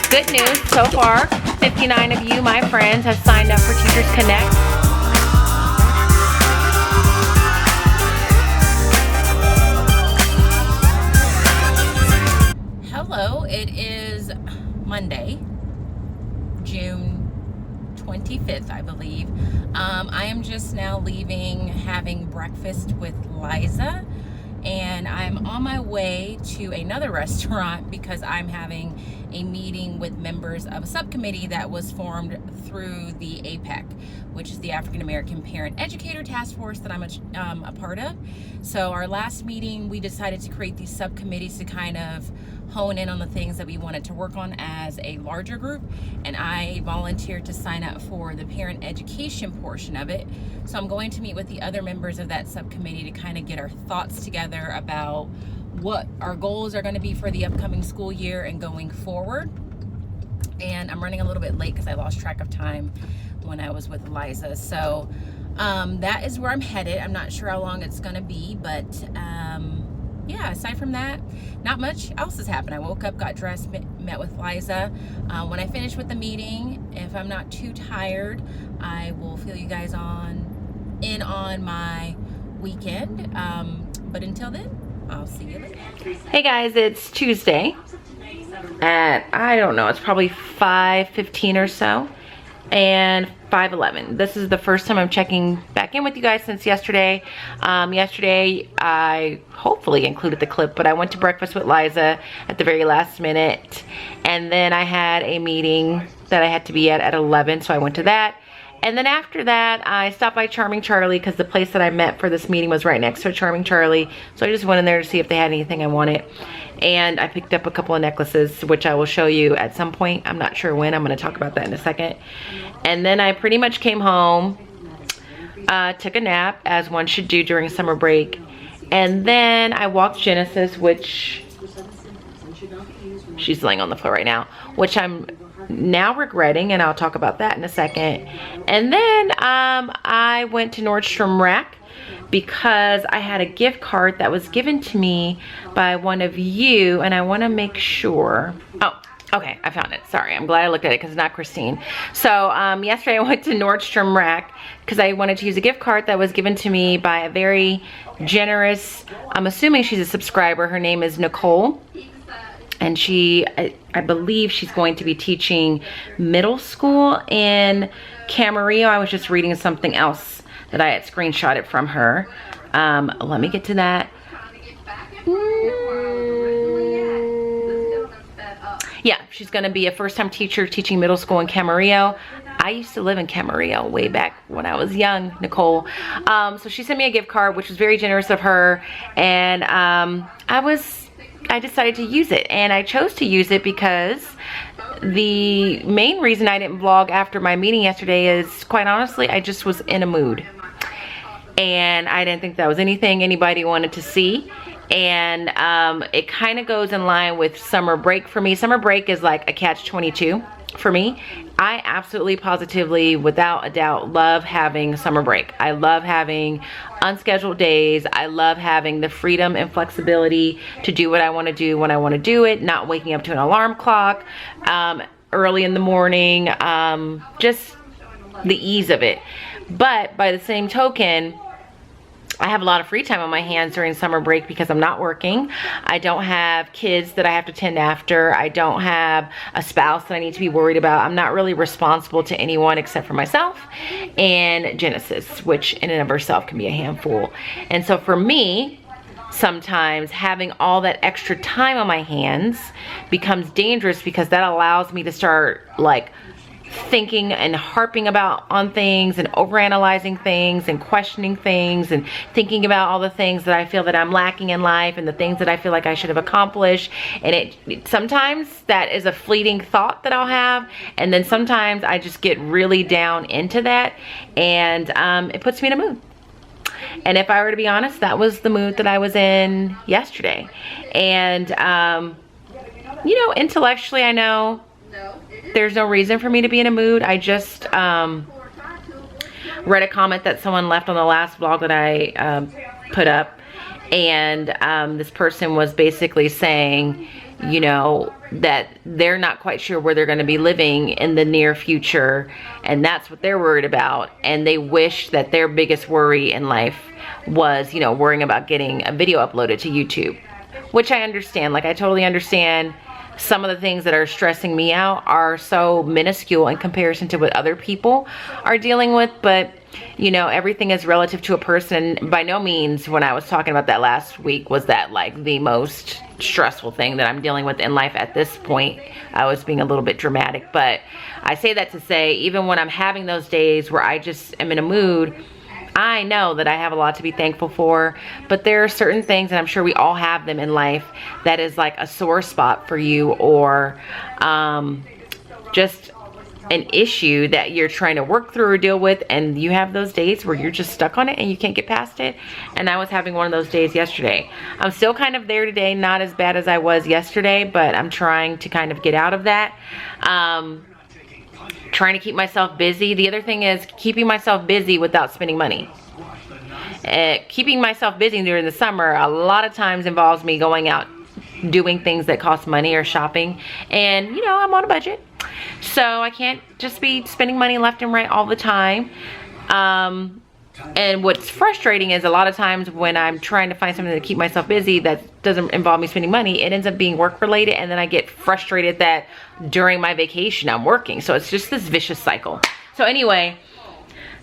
Good news so far. 59 of you, my friends, have signed up for Teachers Connect. Hello, it is Monday, June 25th, I believe. I am just now leaving, having breakfast with Liza, and I'm on my way to another restaurant because I'm having a meeting with members of a subcommittee that was formed through the APEC, which is the African American Parent Educator Task Force that I'm a part of. So our last meeting, we decided to create these subcommittees to kind of hone in on the things that we wanted to work on as a larger group, and I volunteered to sign up for the parent education portion of it. So I'm going to meet with the other members of that subcommittee to kind of get our thoughts together about what our goals are going to be for the upcoming school year and going forward. And I'm running a little bit late because I lost track of time when I was with Liza. So that is where I'm headed. I'm not sure how long it's going to be, but yeah, aside from that, not much else has happened. I woke up, got dressed, met with Liza. When I finish with the meeting, if I'm not too tired, I will fill you guys in on my weekend. But until then, I'll see you later. Hey guys, it's Tuesday at, I don't know, it's probably 5:15 or so, and 5:11. This is the first time I'm checking back in with you guys since yesterday. Yesterday I hopefully included the clip, but I went to breakfast with Liza at the very last minute, and then I had a meeting that I had to be at 11, so I went to that. And then after that, I stopped by Charming Charlie because the place that I met for this meeting was right next to Charming Charlie. So I just went in there to see if they had anything I wanted. And I picked up a couple of necklaces, which I will show you at some point. I'm not sure when. I'm going to talk about that in a second. And then I pretty much came home, took a nap, as one should do during summer break. And then I walked Genesis, which she's laying on the floor right now, which I'm now regretting, and I'll talk about that in a second. And then I went to Nordstrom Rack because I had a gift card that was given to me by one of you, and I want to make sure. Oh, okay, I found it. Sorry, I'm glad I looked at it because it's not Christine. So yesterday I went to Nordstrom Rack because I wanted to use a gift card that was given to me by a very generous, I'm assuming she's a subscriber. Her name is Nicole. And I believe she's going to be teaching middle school in Camarillo. I was just reading something else that I had screenshotted from her. Let me get to that. Yeah, she's going to be a first-time teacher teaching middle school in Camarillo. I used to live in Camarillo way back when I was young, Nicole. So she sent me a gift card, which was very generous of her. And I decided to use it, and I chose to use it because the main reason I didn't vlog after my meeting yesterday is, quite honestly, I just was in a mood, and I didn't think that was anything anybody wanted to see. And it kind of goes in line with summer break for me. Summer break is like a catch-22 for me. I absolutely, positively, without a doubt, love having summer break. I love having unscheduled days. I love having the freedom and flexibility to do what I want to do when I want to do it, not waking up to an alarm clock early in the morning, just the ease of it. But by the same token, I have a lot of free time on my hands during summer break because I'm not working. I don't have kids that I have to tend after. I don't have a spouse that I need to be worried about. I'm not really responsible to anyone except for myself and Genesis, which in and of herself can be a handful. And so for me, sometimes having all that extra time on my hands becomes dangerous because that allows me to start like thinking and harping on things and overanalyzing things and questioning things and thinking about all the things that I feel that I'm lacking in life and the things that I feel like I should have accomplished. And sometimes that is a fleeting thought that I'll have, and then sometimes I just get really down into that, and it puts me in a mood. And if I were to be honest, that was the mood that I was in yesterday. And you know, intellectually I know there's no reason for me to be in a mood. I just read a comment that someone left on the last vlog that I put up, and this person was basically saying, you know, that they're not quite sure where they're going to be living in the near future, and that's what they're worried about. And they wish that their biggest worry in life was, you know, worrying about getting a video uploaded to YouTube, which I understand. Like, I totally understand. Some of the things that are stressing me out are so minuscule in comparison to what other people are dealing with, but you know, everything is relative to a person. By no means, when I was talking about that last week, was that like the most stressful thing that I'm dealing with in life at this point. I was being a little bit dramatic, but I say that to say, even when I'm having those days where I just am in a mood, I know that I have a lot to be thankful for, but there are certain things, and I'm sure we all have them in life, that is like a sore spot for you, or just an issue that you're trying to work through or deal with, and you have those days where you're just stuck on it and you can't get past it. And I was having one of those days yesterday. I'm still kind of there today, not as bad as I was yesterday, but I'm trying to kind of get out of that. Trying to keep myself busy. The other thing is keeping myself busy without spending money. Keeping myself busy during the summer a lot of times involves me going out doing things that cost money or shopping, and you know, I'm on a budget, so I can't just be spending money left and right all the time. And what's frustrating is a lot of times when I'm trying to find something to keep myself busy that doesn't involve me spending money, it ends up being work related, and then I get frustrated that during my vacation I'm working. So it's just this vicious cycle. So anyway,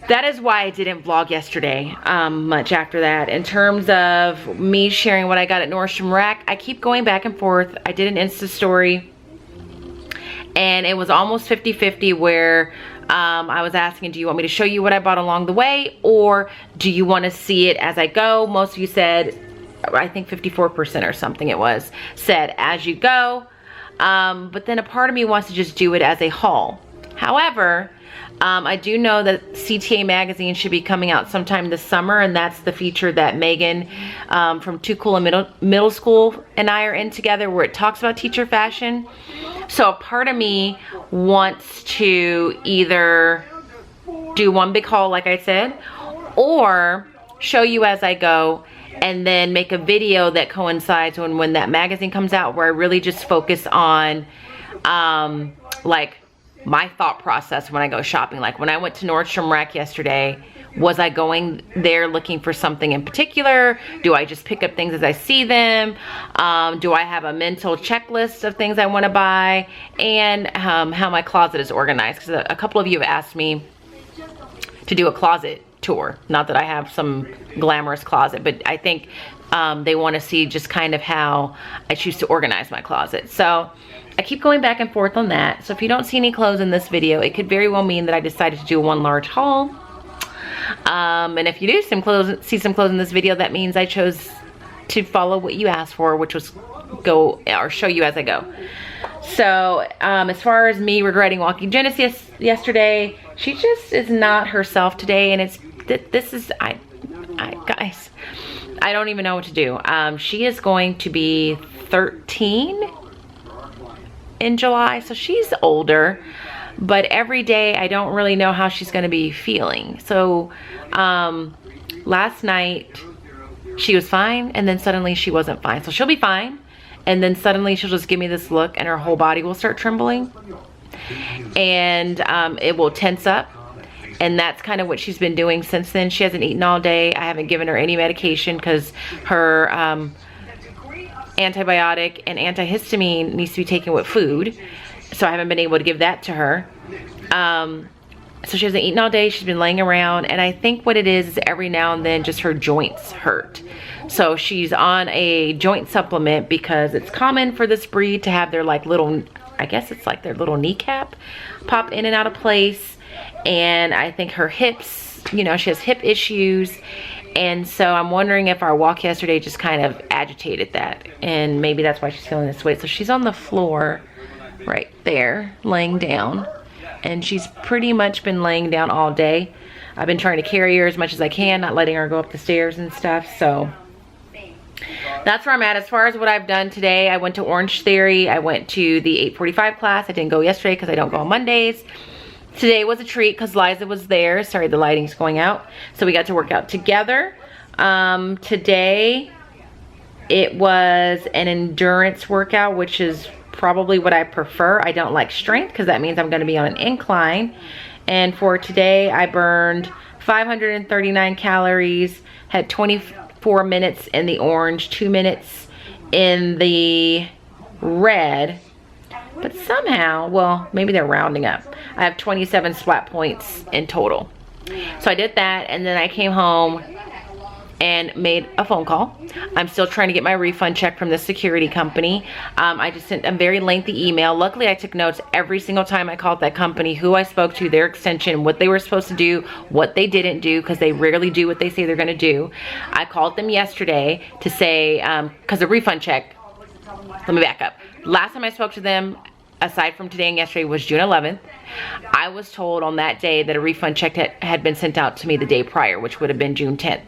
that is why I didn't vlog yesterday much after that. In terms of me sharing what I got at Nordstrom Rack, I keep going back and forth. I did an Insta story, and it was almost 50-50 where I was asking, do you want me to show you what I bought along the way, or do you want to see it as I go? Most of you said, I think 54% or something it was, said as you go. But then a part of me wants to just do it as a haul. However, I do know that CTA magazine should be coming out sometime this summer, and that's the feature that Megan from Too Cool in Middle School and I are in together, where it talks about teacher fashion. So a part of me wants to either do one big haul like I said, or show you as I go, and then make a video that coincides when that magazine comes out, where I really just focus on like my thought process when I go shopping. Like when I went to Nordstrom Rack yesterday, was I going there looking for something in particular? Do I just pick up things as I see them? Do I have a mental checklist of things I want to buy? And how my closet is organized, because a couple of you have asked me to do a closet tour. Not that I have some glamorous closet, but I think they want to see just kind of how I choose to organize my closet. So I keep going back and forth on that. So if you don't see any clothes in this video, it could very well mean that I decided to do one large haul. And if you do see some clothes in this video, that means I chose to follow what you asked for, which was go or show you as I go. So as far as me regretting walking Genesis yesterday, she just is not herself today, and it's guys, I don't even know what to do. She is going to be 13 in July, so she's older, but every day I don't really know how she's going to be feeling. So last night she was fine, and then suddenly she wasn't fine. So she'll be fine, and then suddenly she'll just give me this look, and her whole body will start trembling, and it will tense up. And that's kind of what she's been doing since then. She hasn't eaten all day. I haven't given her any medication because her antibiotic and antihistamine needs to be taken with food. So I haven't been able to give that to her. So she hasn't eaten all day. She's been laying around. And I think what it is every now and then just her joints hurt. So she's on a joint supplement, because it's common for this breed to have their like little, I guess it's like their little kneecap pop in and out of place. And I think her hips, you know, she has hip issues. And so I'm wondering if our walk yesterday just kind of agitated that. And maybe that's why she's feeling this way. So she's on the floor right there, laying down. And she's pretty much been laying down all day. I've been trying to carry her as much as I can, not letting her go up the stairs and stuff. So that's where I'm at. As far as what I've done today, I went to Orange Theory. I went to the 8:45 class. I didn't go yesterday because I don't go on Mondays. Today was a treat because Liza was there. Sorry, the lighting's going out. So we got to work out together. Today, It was an endurance workout, which is probably what I prefer. I don't like strength because that means I'm going to be on an incline. And for today, I burned 539 calories, had 24 minutes in the orange, 2 minutes in the red. But somehow, well, maybe they're rounding up, I have 27 splat points in total. So I did that, and then I came home and made a phone call. I'm still trying to get my refund check from the security company. I just sent a very lengthy email. Luckily, I took notes every single time I called that company, who I spoke to, their extension, what they were supposed to do, what they didn't do, because they rarely do what they say they're gonna do. I called them yesterday to say, because the refund check, let me back up. Last time I spoke to them, aside from today and yesterday, was June 11th. I was told on that day that a refund check had been sent out to me the day prior, which would have been June 10th.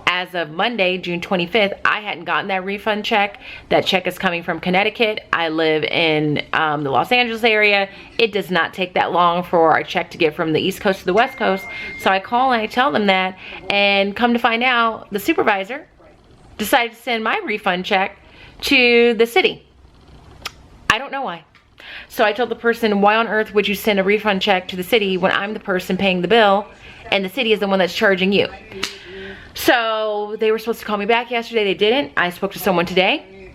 As of Monday, June 25th, I hadn't gotten that refund check. That check is coming from Connecticut. I live in the Los Angeles area. It does not take that long for our check to get from the East Coast to the West Coast. So I call and I tell them that, and come to find out, the supervisor decided to send my refund check to the city. I don't know why. So I told the person, why on earth would you send a refund check to the city when I'm the person paying the bill and the city is the one that's charging you? So they were supposed to call me back yesterday. They didn't. I spoke to someone today.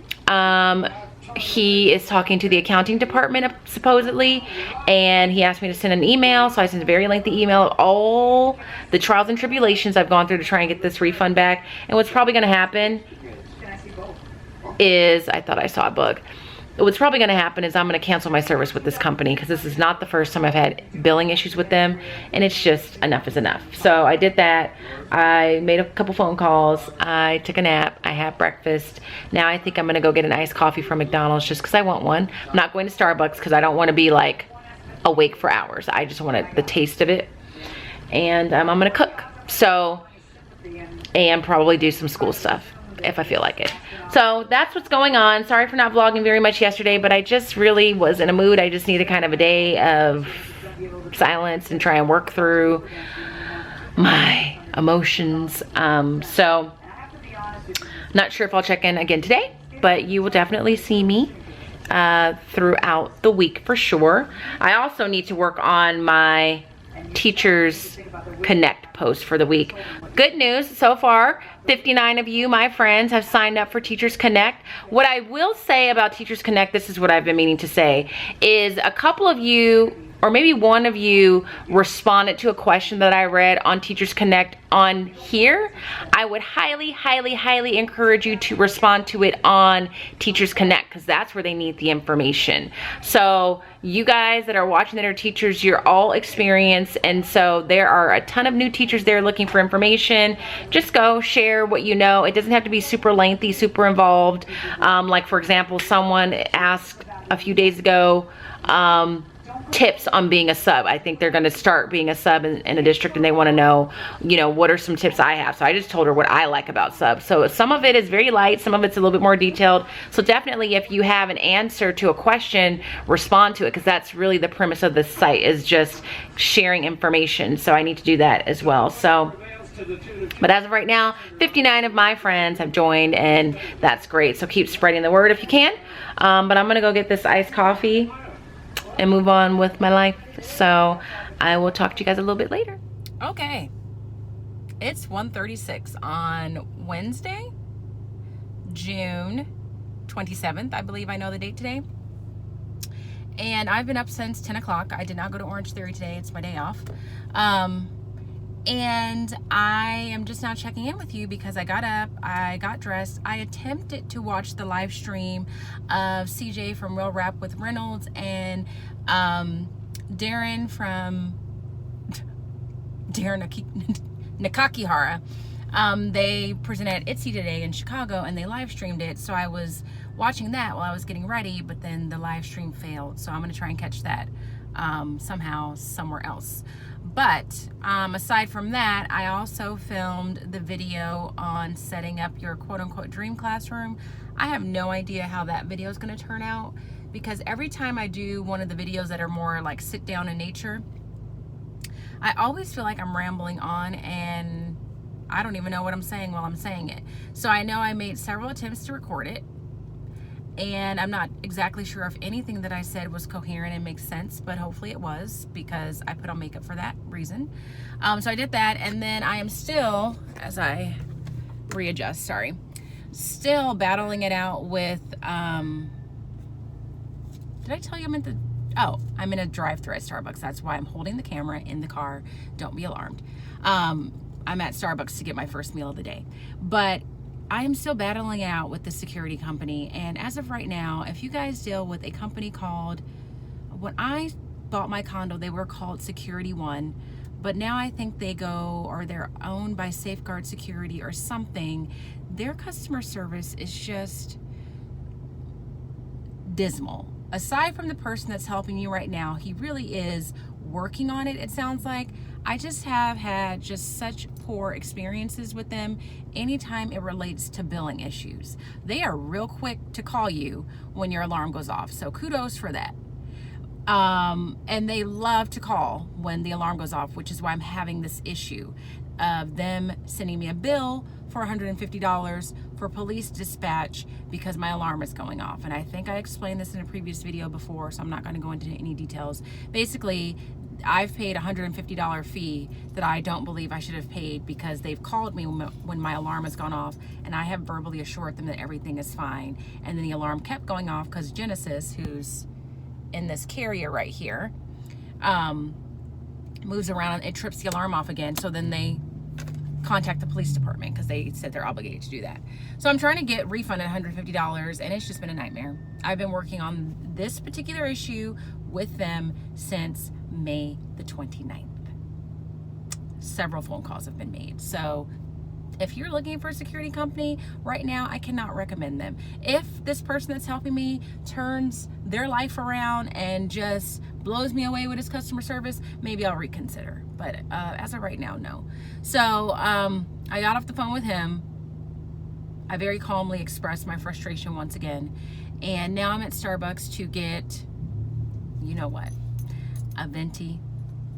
He is talking to the accounting department supposedly, and he asked me to send an email. So I sent a very lengthy email of all the trials and tribulations I've gone through to try and get this refund back. And what's probably going to happen is, I thought I saw a bug. What's probably going to happen is I'm going to cancel my service with this company, because this is not the first time I've had billing issues with them, and it's just enough is enough. So I did that. I made a couple phone calls. I took a nap. I had breakfast. Now I think I'm going to go get an iced coffee from McDonald's just because I want one. I'm not going to Starbucks because I don't want to be like awake for hours. I just want the taste of it. And I'm going to cook. So, and probably do some school stuff if I feel like it. So that's what's going on. Sorry for not vlogging very much yesterday, but I just really was in a mood. I just needed kind of a day of silence and try and work through my emotions. So not sure if I'll check in again today, but you will definitely see me throughout the week for sure. I also need to work on my Teachers Connect post for the week. Good news so far, 59 of you, my friends, have signed up for Teachers Connect. What I will say about Teachers Connect, this is what I've been meaning to say, is a couple of you, or maybe one of you, responded to a question that I read on Teachers Connect on here. I would highly, highly, highly encourage you to respond to it on Teachers Connect, because that's where they need the information. So you guys that are watching that are teachers, you're all experienced, and so there are a ton of new teachers there looking for information. Just go share what you know. It doesn't have to be super lengthy, super involved. Like for example, someone asked a few days ago, tips on being a sub. I think they're going to start being a sub in a district, and they want to know, you know, what are some tips I have. So I just told her what I like about subs. So some of it is very light, some of it's a little bit more detailed. So definitely, if you have an answer to a question, respond to it, because that's really the premise of this site, is just sharing information. So I need to do that as well. So, but as of right now, 59 of my friends have joined, and that's great. So keep spreading the word if you can. But I'm gonna go get this iced coffee and move on with my life. So I will talk to you guys a little bit later. Okay, it's 1:36 on Wednesday, June 27th. I believe I know the date today. And I've been up since 10 o'clock. I did not go to Orange Theory today. It's my day off. And I am just now checking in with you because I got up, I got dressed. I attempted to watch the live stream of CJ from Real Rap with Reynolds and Darren from Nakakihara. They presented Itsy today in Chicago, and they live streamed it. So I was watching that while I was getting ready, but then the live stream failed. So I'm going to try and catch that somehow somewhere else. But aside from that, I also filmed the video on setting up your quote-unquote dream classroom. I have no idea how that video is going to turn out, because every time I do one of the videos that are more like sit down in nature, I always feel like I'm rambling on, and I don't even know what I'm saying while I'm saying it. So I know I made several attempts to record it, and I'm not exactly sure if anything that I said was coherent and makes sense, but hopefully it was, because I put on makeup for that reason. So I did that, and then I am still, as I readjust, sorry, still battling it out with, did I tell you I'm at the, oh, I'm in a drive-thru at Starbucks. That's why I'm holding the camera in the car. Don't be alarmed. I'm at Starbucks to get my first meal of the day. But I am still battling out with the security company. And as of right now, if you guys deal with a company called, when I bought my condo, they were called Security One. But now I think they go, or they're owned by Safeguard Security or something. Their customer service is just dismal. Aside from the person that's helping you right now, he really is working on it, it sounds like. I just have had just such poor experiences with them anytime it relates to billing issues. They are real quick to call you when your alarm goes off, so kudos for that. And they love to call when the alarm goes off, which is why I'm having this issue of them sending me a bill for $150 for police dispatch because my alarm is going off. And I think I explained this in a previous video before, so I'm not going to go into any details. Basically, I've paid a $150 fee that I don't believe I should have paid because they've called me when my alarm has gone off, and I have verbally assured them that everything is fine. And then the alarm kept going off because Genesis, who's in this carrier right here, moves around, it trips the alarm off again. So then they contact the police department because they said they're obligated to do that. So I'm trying to get refunded $150, and it's just been a nightmare. I've been working on this particular issue with them since May the 29th. Several phone calls have been made. So if you're looking for a security company right now, I cannot recommend them. If this person that's helping me turns their life around and just blows me away with his customer service, maybe I'll reconsider. But as of right now, no. So I got off the phone with him. I very calmly expressed my frustration once again. And now I'm at Starbucks to get, you know what, a venti,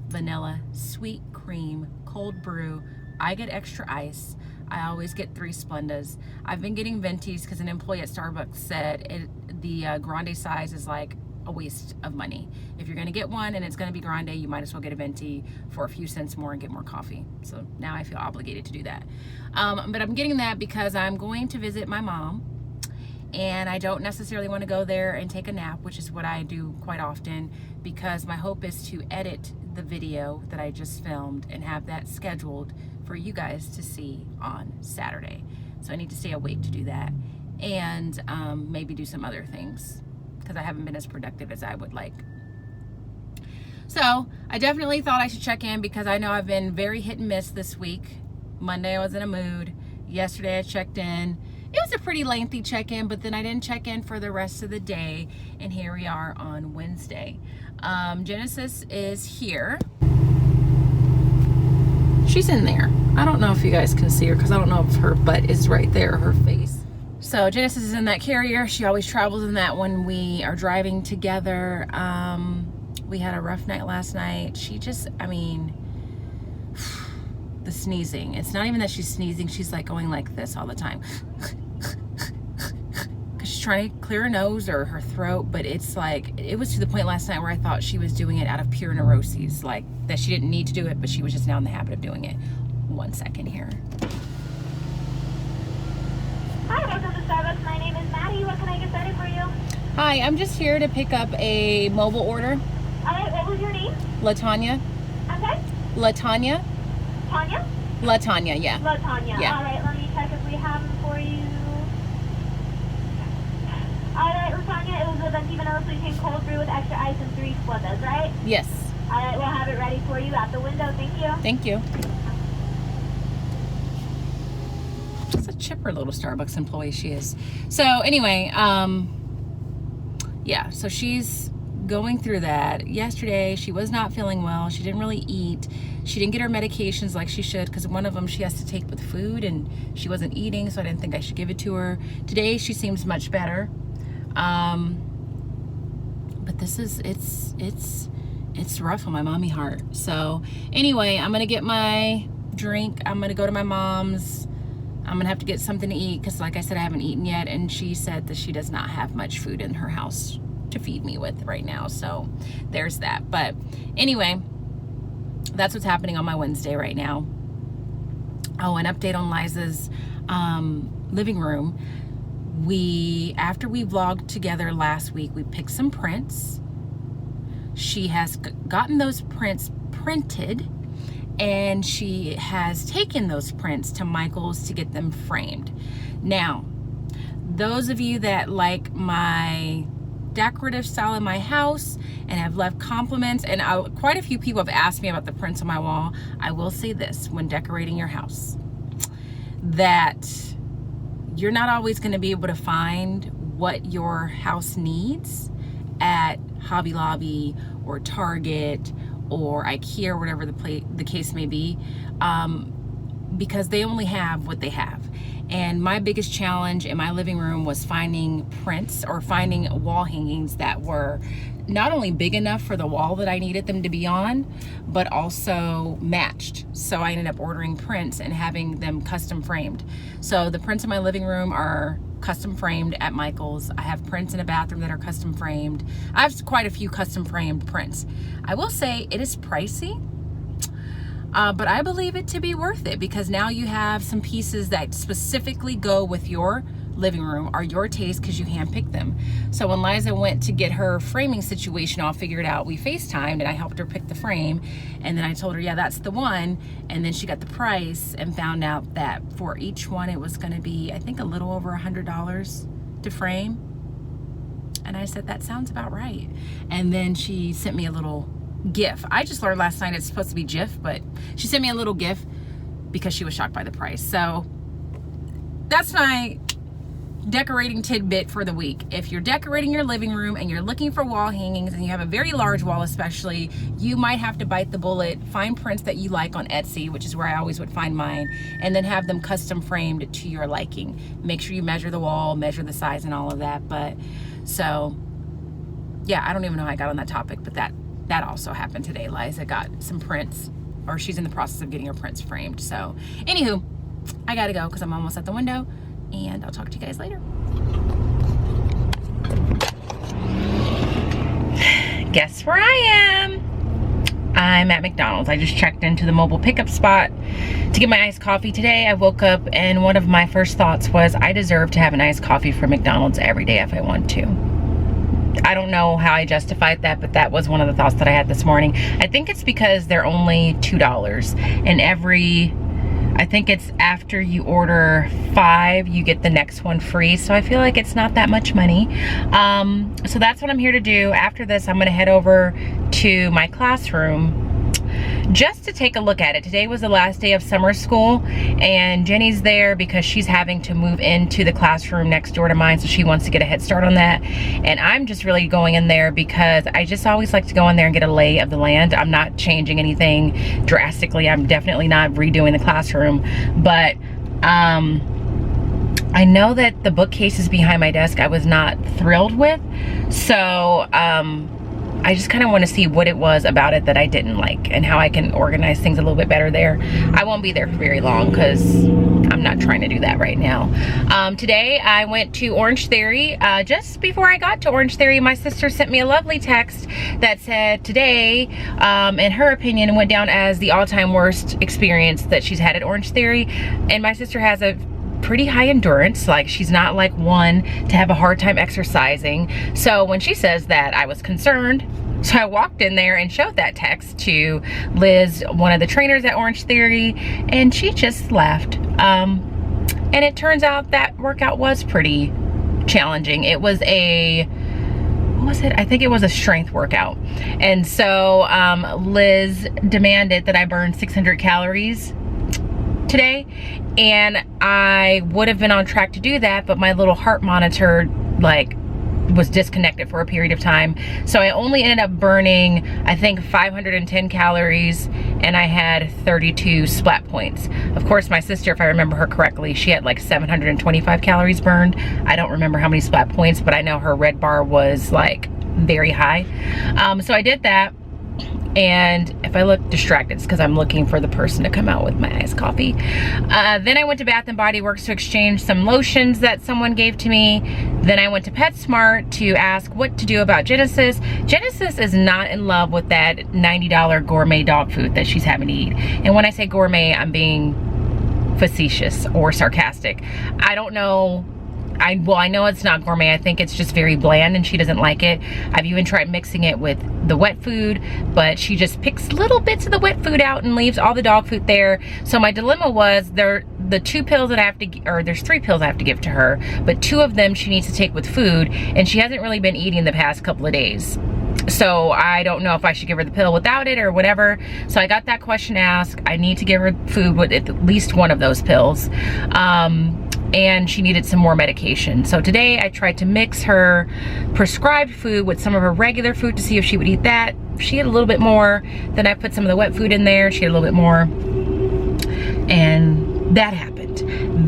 vanilla, sweet cream, cold brew. I get extra ice. I always get 3 Splendas. I've been getting ventis because an employee at Starbucks said the grande size is like a waste of money. If you're gonna get one and it's gonna be grande, you might as well get a venti for a few cents more and get more coffee. So now I feel obligated to do that. But I'm getting that because I'm going to visit my mom, and I don't necessarily want to go there and take a nap, which is what I do quite often, because my hope is to edit the video that I just filmed and have that scheduled for you guys to see on Saturday. So I need to stay awake to do that, and maybe do some other things because I haven't been as productive as I would like. So I definitely thought I should check in because I know I've been very hit and miss this week. Monday I was in a mood. Yesterday I checked in. It was a pretty lengthy check-in, but then I didn't check in for the rest of the day, and here we are on Wednesday. Genesis is here. She's in there. I don't know if you guys can see her because I don't know if her butt is right there, her face. So Genesis is in that carrier. She always travels in that when we are driving together. We had a rough night last night. She just, I mean, the sneezing. It's not even that she's sneezing. She's like going like this all the time. Because she's trying to clear her nose or her throat, but it's like, it was to the point last night where I thought she was doing it out of pure neuroses, like that she didn't need to do it, but she was just now in the habit of doing it. 1 second here. Hi, welcome to Starbucks. My name is Maddie. What can I get started for you? Hi, I'm just here to pick up a mobile order. Alright, what was your name? LaTanya. I'm sorry? LaTanya. Tanya? LaTanya, yeah. LaTanya. Yeah. Alright, let me check if we have them for you. Alright, LaTanya, it was a venti vanilla sweet cream cold brew with extra ice and 3 Splendas, right? Yes. Alright, we'll have it ready for you at the window. Thank you. Thank you. Just a chipper little Starbucks employee she is. So anyway, yeah, so she's going through that. Yesterday, she was not feeling well. She didn't really eat. She didn't get her medications like she should because one of them she has to take with food, and she wasn't eating, so I didn't think I should give it to her. Today, she seems much better. But this is, it's rough on my mommy heart. So anyway, I'm gonna get my drink. I'm gonna go to my mom's. I'm gonna have to get something to eat because, like I said, I haven't eaten yet, and she said that she does not have much food in her house to feed me with right now. So there's that. But anyway, that's what's happening on my Wednesday right now. Oh, an update on Liza's living room. After we vlogged together last week, we picked some prints. She has gotten those prints printed, and she has taken those prints to Michael's to get them framed. Now, those of you that like my decorative style in my house and have left compliments, and quite a few people have asked me about the prints on my wall, I will say this when decorating your house, that you're not always going to be able to find what your house needs at Hobby Lobby or Target or IKEA or whatever the case may be, because they only have what they have. And my biggest challenge in my living room was finding prints or finding wall hangings that were not only big enough for the wall that I needed them to be on, but also matched. So I ended up ordering prints and having them custom framed. So the prints in my living room are custom framed at Michael's. I have prints in a bathroom that are custom framed. I have quite a few custom framed prints. I will say it is pricey, but I believe it to be worth it because now you have some pieces that specifically go with your living room or your taste because you handpicked them. So when Liza went to get her framing situation all figured out, we FaceTimed and I helped her pick the frame, and then I told her, yeah, that's the one, and then she got the price and found out that for each one it was going to be, I think, a little over $100 to frame. And I said, that sounds about right. And then she sent me a little GIF. I just learned last night it's supposed to be GIF, but she sent me a little GIF because she was shocked by the price. So that's my decorating tidbit for the week. If you're decorating your living room and you're looking for wall hangings and you have a very large wall especially, you might have to bite the bullet, find prints that you like on Etsy, which is where I always would find mine, and then have them custom framed to your liking. Make sure you measure the wall, measure the size and all of that. But so yeah, I don't even know how I got on that topic, but that also happened today. Liza got some prints, or she's in the process of getting her prints framed. So anywho, I gotta go because I'm almost at the window, and I'll talk to you guys later. Guess where I am? I'm at McDonald's. I just checked into the mobile pickup spot to get my iced coffee today. I woke up and one of my first thoughts was I deserve to have an iced coffee from McDonald's every day if I want to. I don't know how I justified that, but that was one of the thoughts that I had this morning. I think it's because they're only $2, and I think it's after you order 5, you get the next one free. So I feel like it's not that much money. So that's what I'm here to do. After this, I'm gonna head over to my classroom just to take a look at it. Today was the last day of summer school, and Jenny's there because she's having to move into the classroom next door to mine, so she wants to get a head start on that. And I'm just really going in there because I just always like to go in there and get a lay of the land. I'm not changing anything drastically. I'm definitely not redoing the classroom, but I know that the bookcases behind my desk I was not thrilled with, so I just kind of want to see what it was about it that I didn't like and how I can organize things a little bit better there. I won't be there for very long because I'm not trying to do that right now. Today I went to Orange Theory. Just before I got to Orange Theory, my sister sent me a lovely text that said today, in her opinion, went down as the all-time worst experience that she's had at Orange Theory. And my sister has a pretty high endurance, like she's not like one to have a hard time exercising. So when she says that, I was concerned. So I walked in there and showed that text to Liz, one of the trainers at Orange Theory, and she just laughed. And it turns out that workout was pretty challenging. It was what was it? I think it was a strength workout. And so Liz demanded that I burn 600 calories today, and I would have been on track to do that, but my little heart monitor was disconnected for a period of time, so I only ended up burning, I think, 510 calories, and I had 32 splat points. Of course, my sister, if I remember her correctly, she had like 725 calories burned. I don't remember how many splat points, but I know her red bar was like very high. So I did that, And if I look distracted, it's because I'm looking for the person to come out with my iced coffee. Then I went to Bath and Body Works to exchange some lotions that someone gave to me. Then I went to PetSmart to ask what to do about Genesis. Genesis is not in love with that $90 gourmet dog food that she's having to eat. And when I say gourmet, I'm being facetious or sarcastic. I don't know. Well, I know it's not gourmet. I think it's just very bland and she doesn't like it. I've even tried mixing it with the wet food, but she just picks little bits of the wet food out and leaves all the dog food there. So my dilemma was the 2 pills that I have to, or there's 3 pills I have to give to her, but 2 of them she needs to take with food, and she hasn't really been eating the past couple of days. So I don't know if I should give her the pill without it or whatever. So I got that question asked. I need to give her food with at least one of those pills. And she needed some more medication. So today I tried to mix her prescribed food with some of her regular food to see if she would eat that. She had a little bit more. Then I put some of the wet food in there. She had a little bit more. And that happened.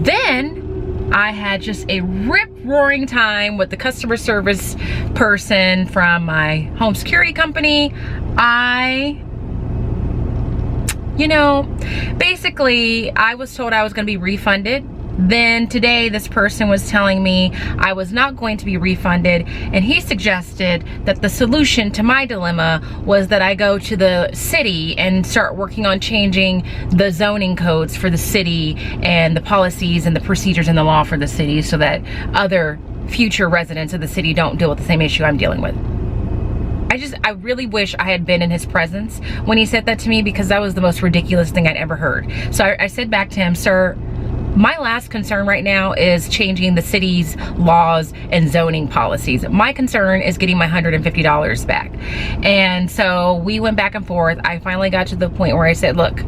Then I had just a rip-roaring time with the customer service person from my home security company. You know, basically I was told I was gonna be refunded. Then today this person was telling me I was not going to be refunded, and he suggested that the solution to my dilemma was that I go to the city and start working on changing the zoning codes for the city and the policies and the procedures and the law for the city so that other future residents of the city don't deal with the same issue I'm dealing with. I really wish I had been in his presence when he said that to me, because that was the most ridiculous thing I'd ever heard. So I said back to him, sir, my last concern right now is changing the city's laws and zoning policies. My concern is getting my $150 back. And so we went back and forth. I finally got to the point where I said, look,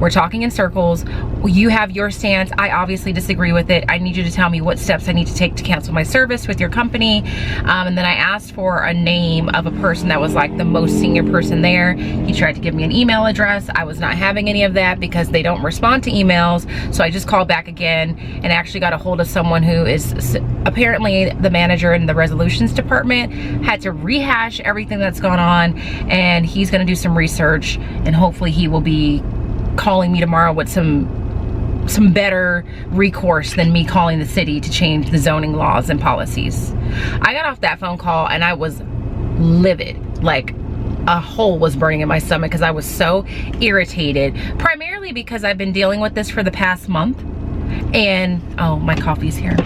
we're talking in circles. You have your stance. I obviously disagree with it. I need you to tell me what steps I need to take to cancel my service with your company. And then I asked for a name of a person that was like the most senior person there. He tried to give me an email address. I was not having any of that because they don't respond to emails. So I just called back again and actually got a hold of someone who is apparently the manager in the resolutions department. Had to rehash everything that's gone on, and he's gonna do some research, and hopefully he will be calling me tomorrow with some better recourse than me calling the city to change the zoning laws and policies. I got off that phone call and I was livid. Like a hole was burning in my stomach because I was so irritated, primarily because I've been dealing with this for the past month. And oh, my coffee's here.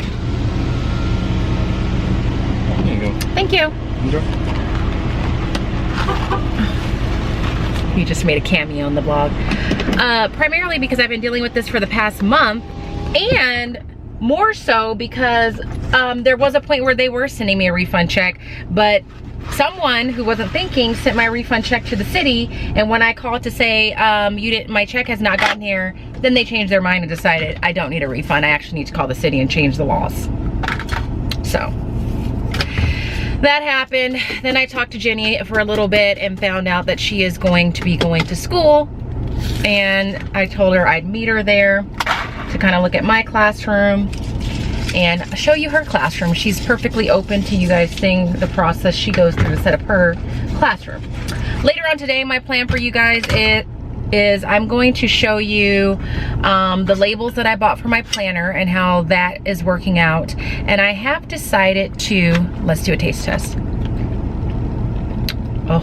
There you go. Thank you. Enjoy. He just made a cameo in the vlog. Primarily because I've been dealing with this for the past month, and more so because there was a point where they were sending me a refund check, but someone who wasn't thinking sent my refund check to the city, and when I called to say my check has not gotten here, then they changed their mind and decided I don't need a refund. I actually need to call the city and change the laws. So that happened. Then I talked to Jenny for a little bit and found out that she is going to be going to school, and I told her I'd meet her there to kind of look at my classroom and show you her classroom. She's perfectly open to you guys seeing the process she goes through to set up her classroom. Later on today, my plan for you guys is I'm going to show you the labels that I bought for my planner and how that is working out. And I have decided to, let's do a taste test. Oh,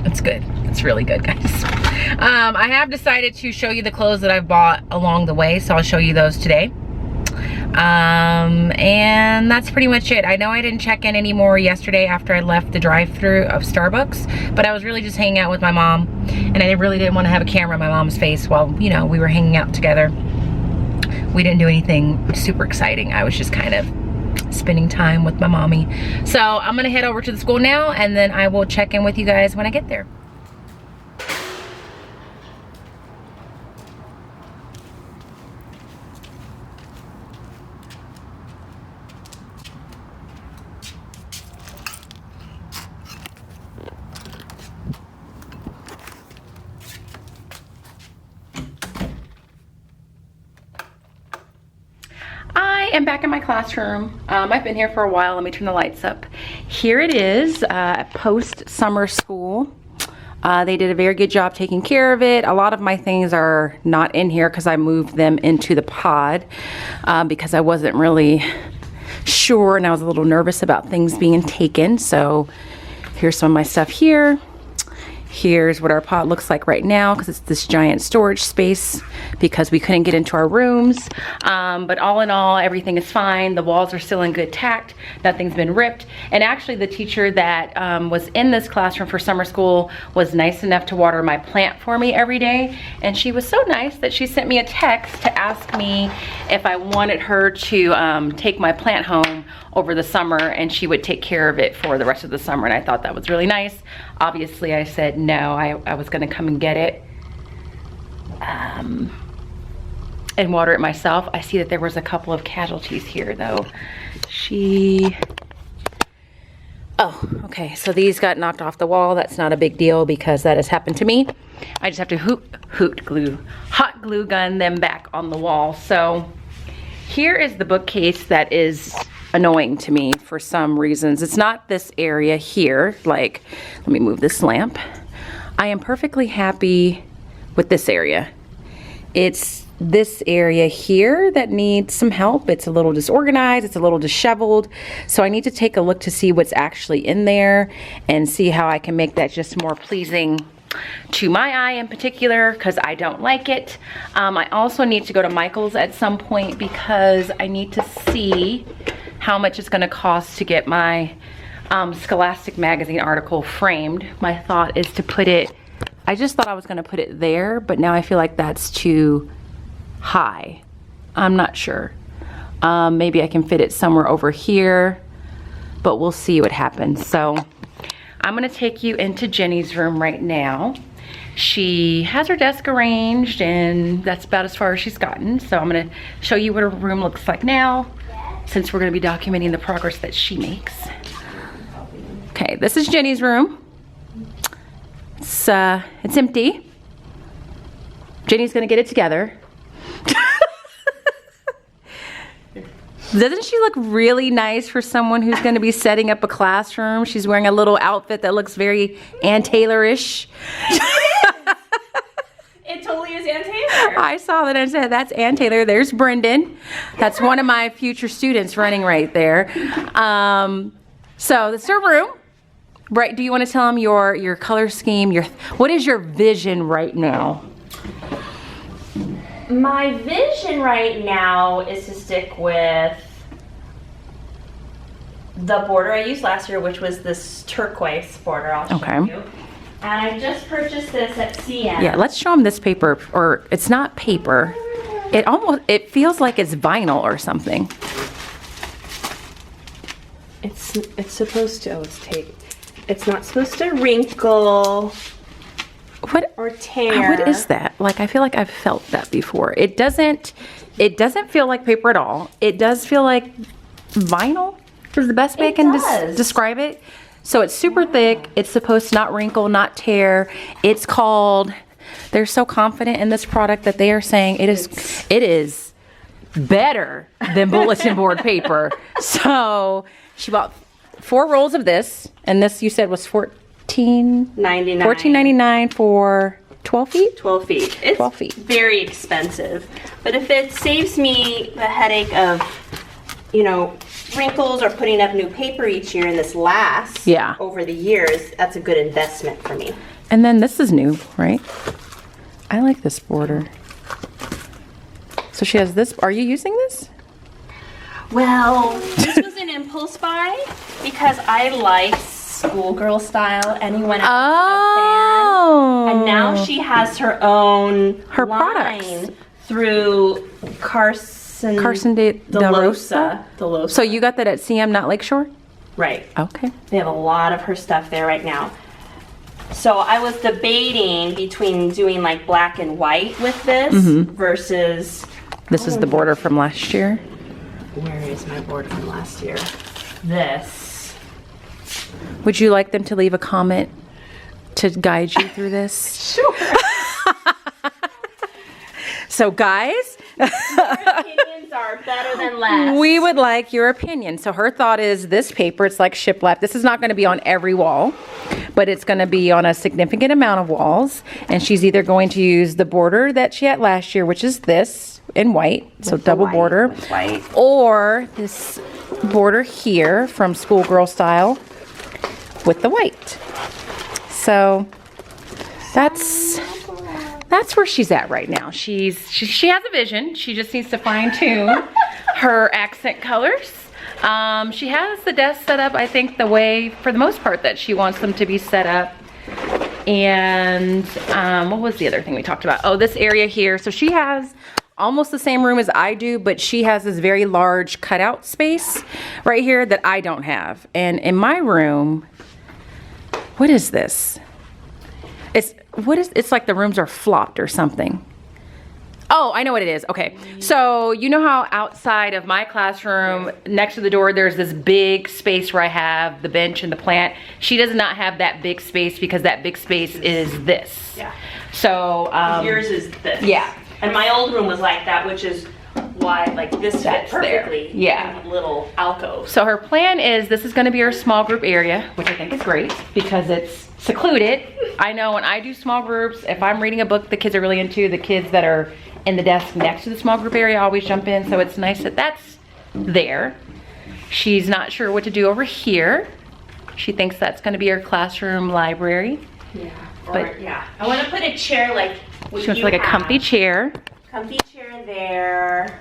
it's good. It's really good, guys. I have decided to show you the clothes that I've bought along the way, so I'll show you those today. And that's pretty much it. I know I didn't check in anymore yesterday after I left the drive-thru of Starbucks, but I was really just hanging out with my mom, and I really didn't want to have a camera in my mom's face while, you know, we were hanging out together. We didn't do anything super exciting. I was just kind of spending time with my mommy. So I'm gonna head over to the school now, and then I will check in with you guys when I get there. I am back in my classroom. I've been here for a while. Let me turn the lights up. Here it is, post summer school. They did a very good job taking care of it. A lot of my things are not in here because I moved them into the pod because I wasn't really sure and I was a little nervous about things being taken. So here's some of my stuff here. Here's what our pod looks like right now because it's this giant storage space because we couldn't get into our rooms. But all in all, everything is fine. The walls are still in good tact. Nothing's been ripped. And actually the teacher that was in this classroom for summer school was nice enough to water my plant for me every day. And she was so nice that she sent me a text to ask me if I wanted her to take my plant home over the summer and she would take care of it for the rest of the summer. And I thought that was really nice. Obviously I said no, I was gonna come and get it and water it myself. I see that there was a couple of casualties here though. Oh, okay, so these got knocked off the wall. That's not a big deal because that has happened to me. I just have to hot glue gun them back on the wall. So here is the bookcase that is annoying to me for some reasons. It's not this area here. Like, let me move this lamp. I am perfectly happy with this area. It's this area here that needs some help. It's a little disorganized, it's a little disheveled. So I need to take a look to see what's actually in there and see how I can make that just more pleasing to my eye in particular because I don't like it. I also need to go to Michael's at some point because I need to see how much it's going to cost to get my Scholastic magazine article framed. My thought is to put it, I just thought I was going to put it there, but now I feel like that's too high. I'm not sure. Maybe I can fit it somewhere over here, but we'll see what happens. So I'm going to take you into Jenny's room right now. She has her desk arranged and that's about as far as she's gotten. So I'm going to show you what her room looks like now, since we're going to be documenting the progress that she makes. Okay, this is Jenny's room. It's empty. Jenny's going to get it together. Doesn't she look really nice for someone who's going to be setting up a classroom? She's wearing a little outfit that looks very Ann Taylor-ish. It totally is Ann Taylor. I saw that and said, that's Ann Taylor. There's Brendan. That's one of my future students running right there. So this is her room. Right, do you want to tell them your color scheme? What is your vision right now? My vision right now is to stick with the border I used last year, which was this turquoise border. I'll show you. And I just purchased this at CM. Yeah, let's show them this paper, or it's not paper. It feels like it's vinyl or something. It's supposed to. Oh, it's tape. It's not supposed to wrinkle. Or tear. What is that? Like, I feel like I've felt that before. It doesn't feel like paper at all. It does feel like vinyl is the best way I can describe it. So it's super thick. It's supposed to not wrinkle, not tear. It's called, they're so confident in this product that they are saying it is better than bulletin board paper. So she bought 4 rolls of this, and this you said was $14.99 for 12 feet? 12 feet. It's 12 feet. Very expensive. But if it saves me the headache of, you know, wrinkles or putting up new paper each year and this lasts over the years, that's a good investment for me. And then this is new, right? I like this border. So she has this. Are you using this? Well, this was an impulse buy because I like schoolgirl style. Anyone else a fan? And now she has her own products through Carson de Rosa. So you got that at CM, not Lakeshore? Right. Okay. They have a lot of her stuff there right now. So I was debating between doing like black and white with this versus... This is the border from last year. Where is my border from last year? This. Would you like them to leave a comment to guide you through this? Sure. So guys, your opinions are better than less. We would like your opinion. So her thought is this paper, it's like shiplap. This is not going to be on every wall, but it's going to be on a significant amount of walls. And she's either going to use the border that she had last year, which is this in white, so double border, or this border here from Schoolgirl Style with the white. So that's where she's at right now. She has a vision. She just needs to fine tune her accent colors. She has the desk set up, I think, the way, for the most part, that she wants them to be set up. And what was the other thing we talked about? Oh, this area here. So she has almost the same room as I do, but she has this very large cutout space right here that I don't have. And in my room, what is this? It's like the rooms are flopped or something. Oh, I know what it is. Okay. So you know how outside of my classroom, next to the door, there's this big space where I have the bench and the plant. She does not have that big space because that big space is this. Yeah. So yours is this. Yeah. And my old room was like that, which is why like this fits perfectly. There. Yeah. In a little alcove. So her plan is this is going to be her small group area, which I think is great because it's secluded. I know when I do small groups, if I'm reading a book the kids are really into, the kids that are in the desk next to the small group area always jump in, so it's nice that that's there. She's not sure what to do over here. She thinks that's going to be her classroom library. Yeah. But yeah, I want to put a chair like what she wants like a comfy chair. Comfy chair there.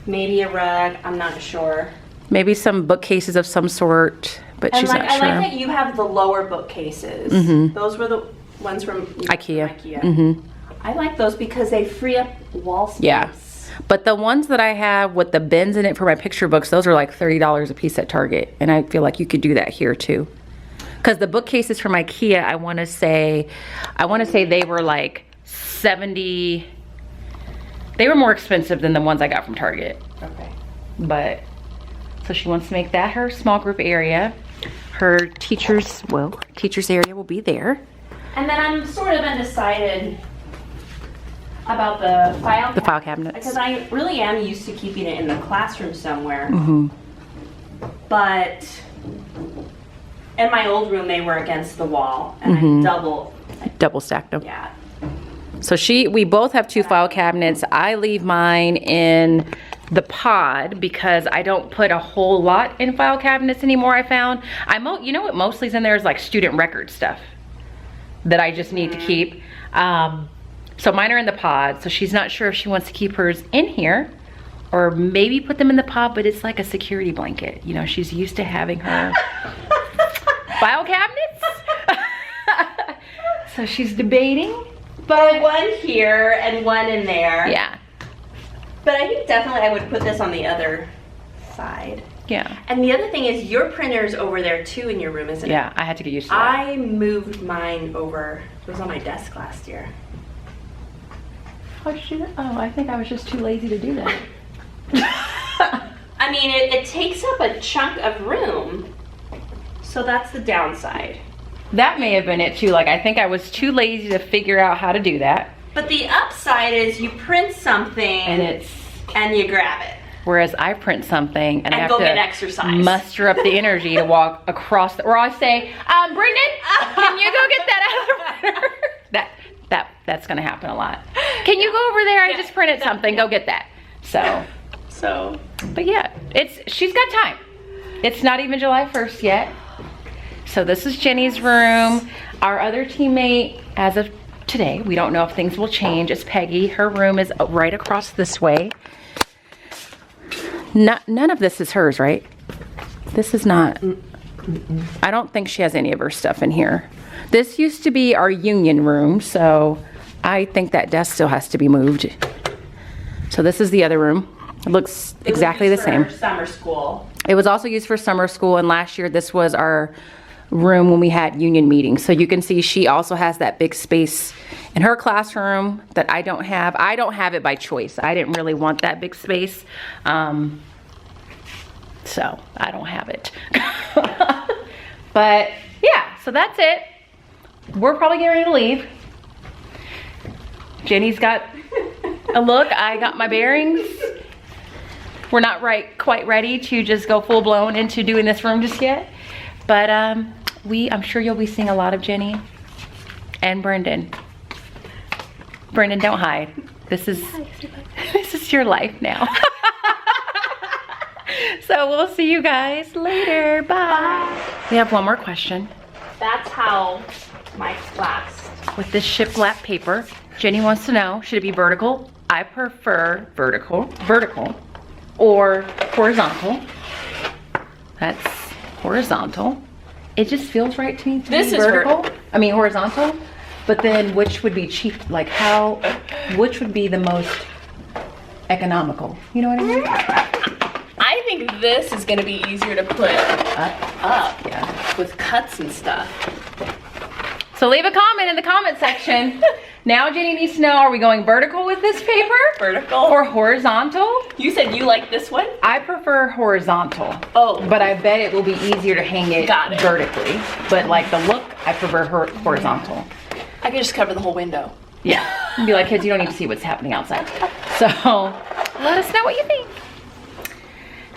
Maybe a rug. I'm not sure. Maybe some bookcases of some sort, but she's not sure. I like that you have the lower bookcases. Those were the ones from IKEA. I like those because they free up wall space. Yeah. But the ones that I have with the bins in it for my picture books, those are like $30 a piece at Target. And I feel like you could do that here too. Because the bookcases from IKEA, I want to say they were like 70. They were more expensive than the ones I got from Target. Okay. But, so she wants to make that her small group area. Her teacher's area will be there. And then I'm sort of undecided about the file cabinets. Because I really am used to keeping it in the classroom somewhere. But in my old room, they were against the wall, and I double stacked them. Yeah. So we both have 2 file cabinets. I leave mine in the pod because I don't put a whole lot in file cabinets anymore. I found you know what mostly is in there is like student record stuff that I just need to keep. So mine are in the pod, so she's not sure if she wants to keep hers in here or maybe put them in the pod, but it's like a security blanket. You know, she's used to having her file cabinets. So she's debating. But one here and one in there. Yeah. But I think definitely I would put this on the other side. Yeah. And the other thing is your printer's over there too in your room, isn't it? Yeah, I had to get used to that. I moved mine over. It was on my desk last year. How'd you do that? Oh, I think I was just too lazy to do that. I mean, it takes up a chunk of room. So that's the downside. That may have been it too. Like, I think I was too lazy to figure out how to do that. But the upside is you print something and you grab it. Whereas I print something and I have go to get exercise. Muster up the energy to walk across or I say, Brendan, can you go get that out of the printer? That's gonna happen a lot. Can you go over there? I just printed something. Go get that. So, but yeah, she's got time. It's not even July 1st yet. So this is Jenny's room. Our other teammate, as of today, we don't know if things will change, is Peggy. Her room is right across this way. None of this is hers, right? This is not. I don't think she has any of her stuff in here. This used to be our union room, so I think that desk still has to be moved. So this is the other room. It looks exactly the same. Summer school. It was also used for summer school, and last year this was our room when we had union meetings. So you can see she also has that big space in her classroom that I don't have. I don't have it by choice. I didn't really want that big space. So I don't have it. But yeah, so that's it. We're probably getting ready to leave. Jenny's got a look. I got my bearings. We're not quite ready to just go full blown into doing this room just yet. But I'm sure you'll be seeing a lot of Jenny and Brendan. Brendan, don't hide. This is your life now. So we'll see you guys later. Bye. We have one more question. That's how my last. With this shiplap paper, Jenny wants to know, should it be vertical? I prefer vertical, or horizontal. That's horizontal. It just feels right to me to be vertical. I mean horizontal, but then which would be cheap? Like which would be the most economical? You know what I mean? I think this is gonna be easier to put up, yeah, with cuts and stuff. So leave a comment in the comment section. Now Jenny needs to know, are we going vertical with this paper? Vertical. Or horizontal? You said you like this one? I prefer horizontal. Oh. But I bet it will be easier to hang it, vertically. But like the look, I prefer horizontal. I can just cover the whole window. Yeah. And be like, kids, you don't need to see what's happening outside. So let us know what you think.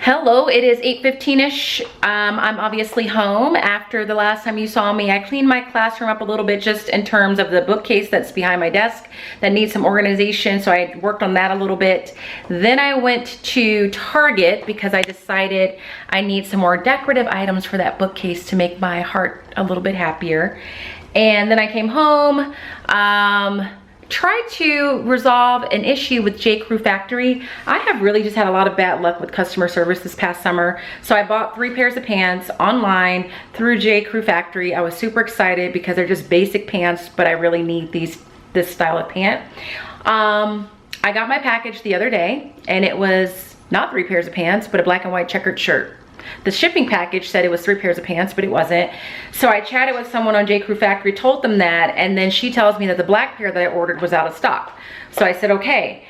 Hello, it is 8:15ish. I'm obviously home after the last time you saw me. I cleaned my classroom up a little bit just in terms of the bookcase that's behind my desk that needs some organization, so I worked on that a little bit. Then I went to Target because I decided I need some more decorative items for that bookcase to make my heart a little bit happier. And then I came home, tried to resolve an issue with J. Crew Factory. I have really just had a lot of bad luck with customer service this past summer. So I bought 3 pairs of pants online through J. Crew Factory. I was super excited because they're just basic pants, but I really need this style of pant. I got my package the other day and it was not 3 pairs of pants, but a black and white checkered shirt. The shipping package said it was 3 pairs of pants, but it wasn't. So I chatted with someone on J. Crew Factory, told them that, and then she tells me that the black pair that I ordered was out of stock. So I said, okay.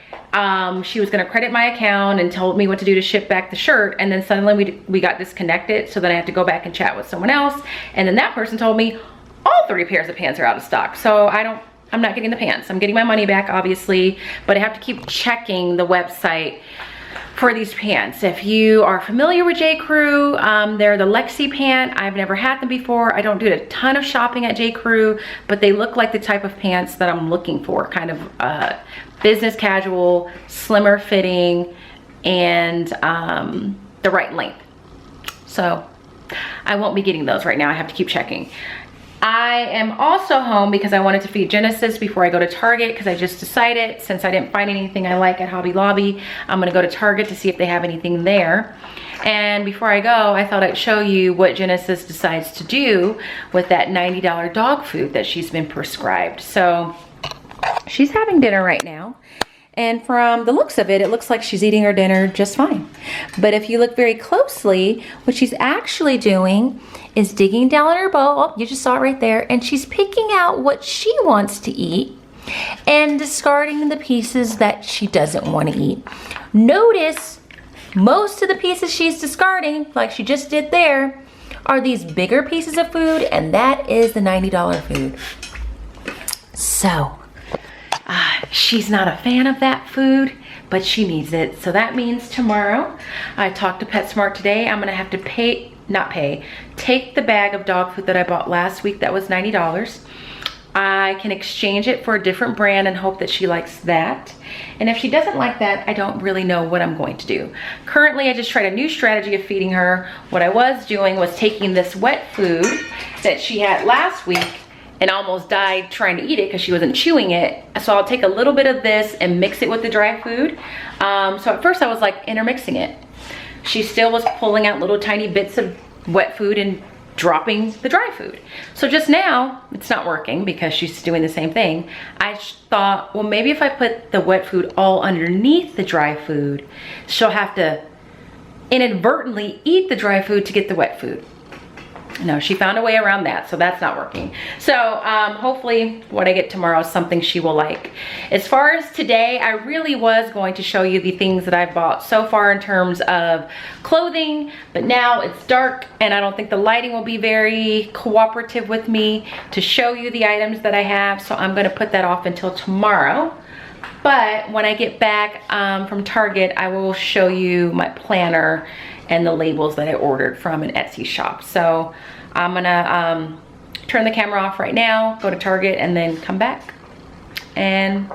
She was gonna credit my account and told me what to do to ship back the shirt, and then suddenly we got disconnected, so then I had to go back and chat with someone else, and then that person told me all 3 pairs of pants are out of stock. So I'm not getting the pants. I'm getting my money back, obviously, but I have to keep checking the website for these pants. If you are familiar with J. Crew, they're the Lexi pant. I've never had them before. I don't do a ton of shopping at J. Crew, but they look like the type of pants that I'm looking for, kind of business casual, slimmer fitting, and the right length. So I won't be getting those right now. I have to keep checking. I am also home because I wanted to feed Genesis before I go to Target, because I just decided, since I didn't find anything I like at Hobby Lobby, I'm gonna go to Target to see if they have anything there. And before I go, I thought I'd show you what Genesis decides to do with that $90 dog food that she's been prescribed. So she's having dinner right now. And from the looks of it, it looks like she's eating her dinner just fine. But if you look very closely, what she's actually doing is digging down in her bowl. Oh, you just saw it right there. And she's picking out what she wants to eat and discarding the pieces that she doesn't want to eat. Notice most of the pieces she's discarding, like she just did there, are these bigger pieces of food, and that is the $90 food. So she's not a fan of that food, but she needs it. So that means tomorrow, I talked to PetSmart today, I'm gonna have to take the bag of dog food that I bought last week that was $90. I can exchange it for a different brand and hope that she likes that. And if she doesn't like that, I don't really know what I'm going to do. Currently, I just tried a new strategy of feeding her. What I was doing was taking this wet food that she had last week and almost died trying to eat it because she wasn't chewing it. So I'll take a little bit of this and mix it with the dry food. So at first I was like intermixing it. She still was pulling out little tiny bits of wet food and dropping the dry food. So just now, it's not working because she's doing the same thing. I thought, well, maybe if I put the wet food all underneath the dry food, she'll have to inadvertently eat the dry food to get the wet food. No, she found a way around that, so that's not working. So hopefully what I get tomorrow is something she will like. As far as today, I really was going to show you the things that I've bought so far in terms of clothing, but now it's dark and I don't think the lighting will be very cooperative with me to show you the items that I have, so I'm gonna put that off until tomorrow. But when I get back from Target, I will show you my planner and the labels that I ordered from an Etsy shop. So I'm gonna turn the camera off right now, go to Target, and then come back. And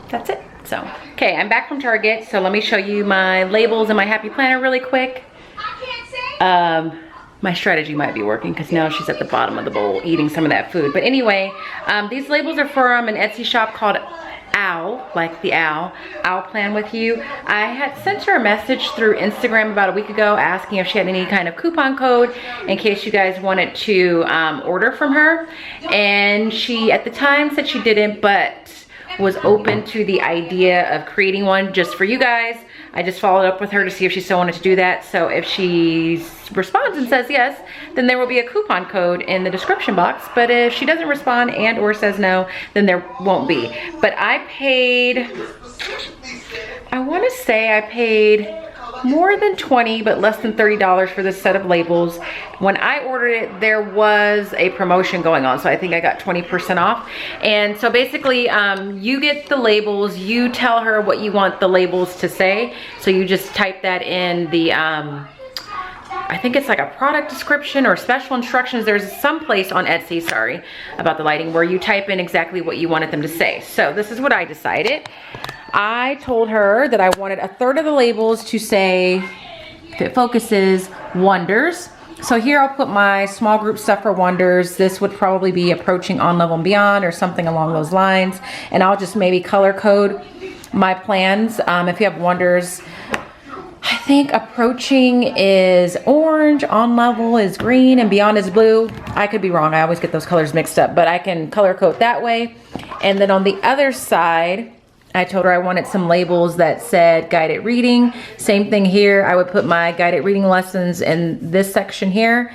that's it. So, okay, I'm back from Target. So let me show you my labels and my happy planner really quick. My strategy might be working because now she's at the bottom of the bowl eating some of that food. But anyway, these labels are from an Etsy shop called Owl, like the owl. I'll plan with you. I had sent her a message through Instagram about a week ago asking if she had any kind of coupon code in case you guys wanted to order from her. And she at the time said she didn't, but was open to the idea of creating one just for you guys. I just followed up with her to see if she still wanted to do that. So if she responds and says yes, then there will be a coupon code in the description box. But if she doesn't respond and or says no, then there won't be. But I paid, I want to say I paid more than $20 but less than $30 for this set of labels. When I ordered it, there was a promotion going on, so I think I got 20% off. And so basically you get the labels, you tell her what you want the labels to say, so you just type that in the I think it's like a product description or special instructions. There's some place on Etsy, sorry about the lighting, where you type in exactly what you wanted them to say. So this is what I decided. I told her that I wanted 1/3 of the labels to say, if it focuses, Wonders. So here I'll put my small group stuff for Wonders. This would probably be approaching On Level and Beyond or something along those lines. And I'll just maybe color code my plans. If you have Wonders, I think approaching is orange, On Level is green, and Beyond is blue. I could be wrong. I always get those colors mixed up, but I can color code that way. And then on the other side, I told her I wanted some labels that said guided reading. Same thing here. I would put my guided reading lessons in this section here.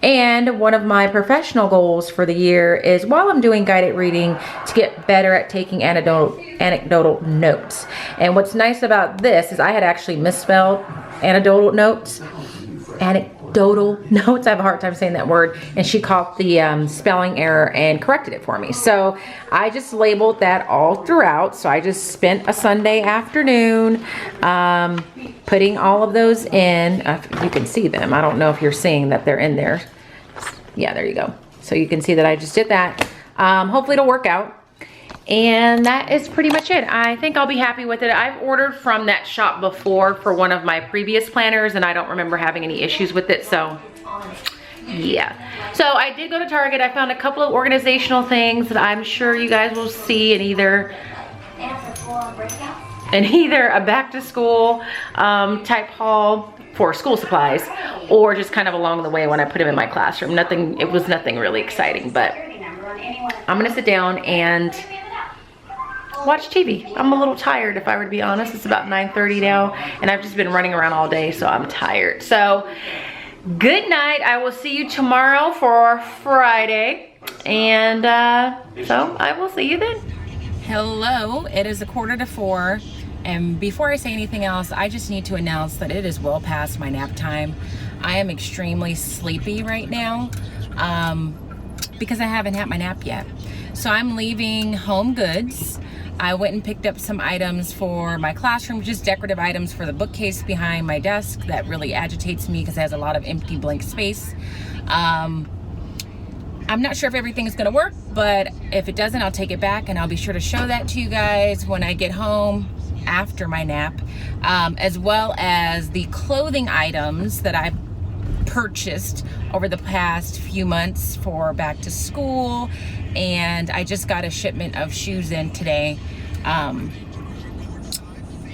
And one of my professional goals for the year is, while I'm doing guided reading, to get better at taking anecdotal notes. And what's nice about this is I had actually misspelled anecdotal notes. Anecdotal notes, I have a hard time saying that word, and she caught the spelling error and corrected it for me. So I just labeled that all throughout. So I just spent a Sunday afternoon putting all of those in. You can see them. I don't know if you're seeing that they're in there. Yeah, there you go. So you can see that I just did that. Hopefully it'll work out. And that is pretty much it. I think I'll be happy with it. I've ordered from that shop before for one of my previous planners, and I don't remember having any issues with it, so yeah. So I did go to Target. I found a couple of organizational things that I'm sure you guys will see in either a back to school type haul for school supplies, or just kind of along the way when I put them in my classroom. It was nothing really exciting, but I'm gonna sit down and watch TV. I'm a little tired, if I were to be honest. It's about 9:30 now, and I've just been running around all day, so I'm tired. So good night. I will see you tomorrow for Friday, and so I will see you then. Hello, it is 3:45, and before I say anything else, I just need to announce that it is well past my nap time. I am extremely sleepy right now because I haven't had my nap yet. So I'm leaving Home Goods. I went and picked up some items for my classroom, just decorative items for the bookcase behind my desk that really agitates me because it has a lot of empty blank space. I'm not sure if everything is gonna work, but if it doesn't, I'll take it back, and I'll be sure to show that to you guys when I get home after my nap, as well as the clothing items that I've purchased over the past few months for back to school. And I just got a shipment of shoes in today,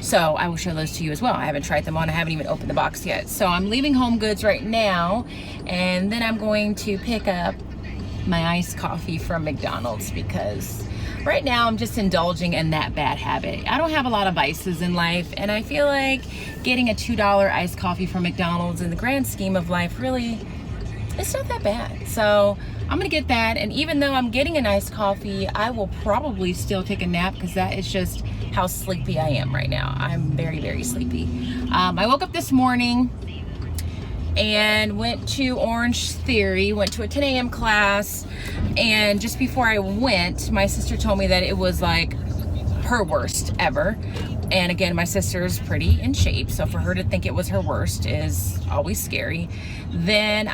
so I will show those to you as well. I haven't tried them on. I haven't even opened the box yet. So I'm leaving Home Goods right now, and then I'm going to pick up my iced coffee from McDonald's, because right now I'm just indulging in that bad habit. I don't have a lot of vices in life, and I feel like getting a $2 iced coffee from McDonald's in the grand scheme of life, really, it's not that bad. So I'm gonna get that, and even though I'm getting an iced coffee, I will probably still take a nap, because that is just how sleepy I am right now. I'm very, very sleepy. I woke up this morning and went to Orange Theory, went to a 10 a.m. class, and just before I went, my sister told me that it was like her worst ever. And again, my sister's pretty in shape, so for her to think it was her worst is always scary. Then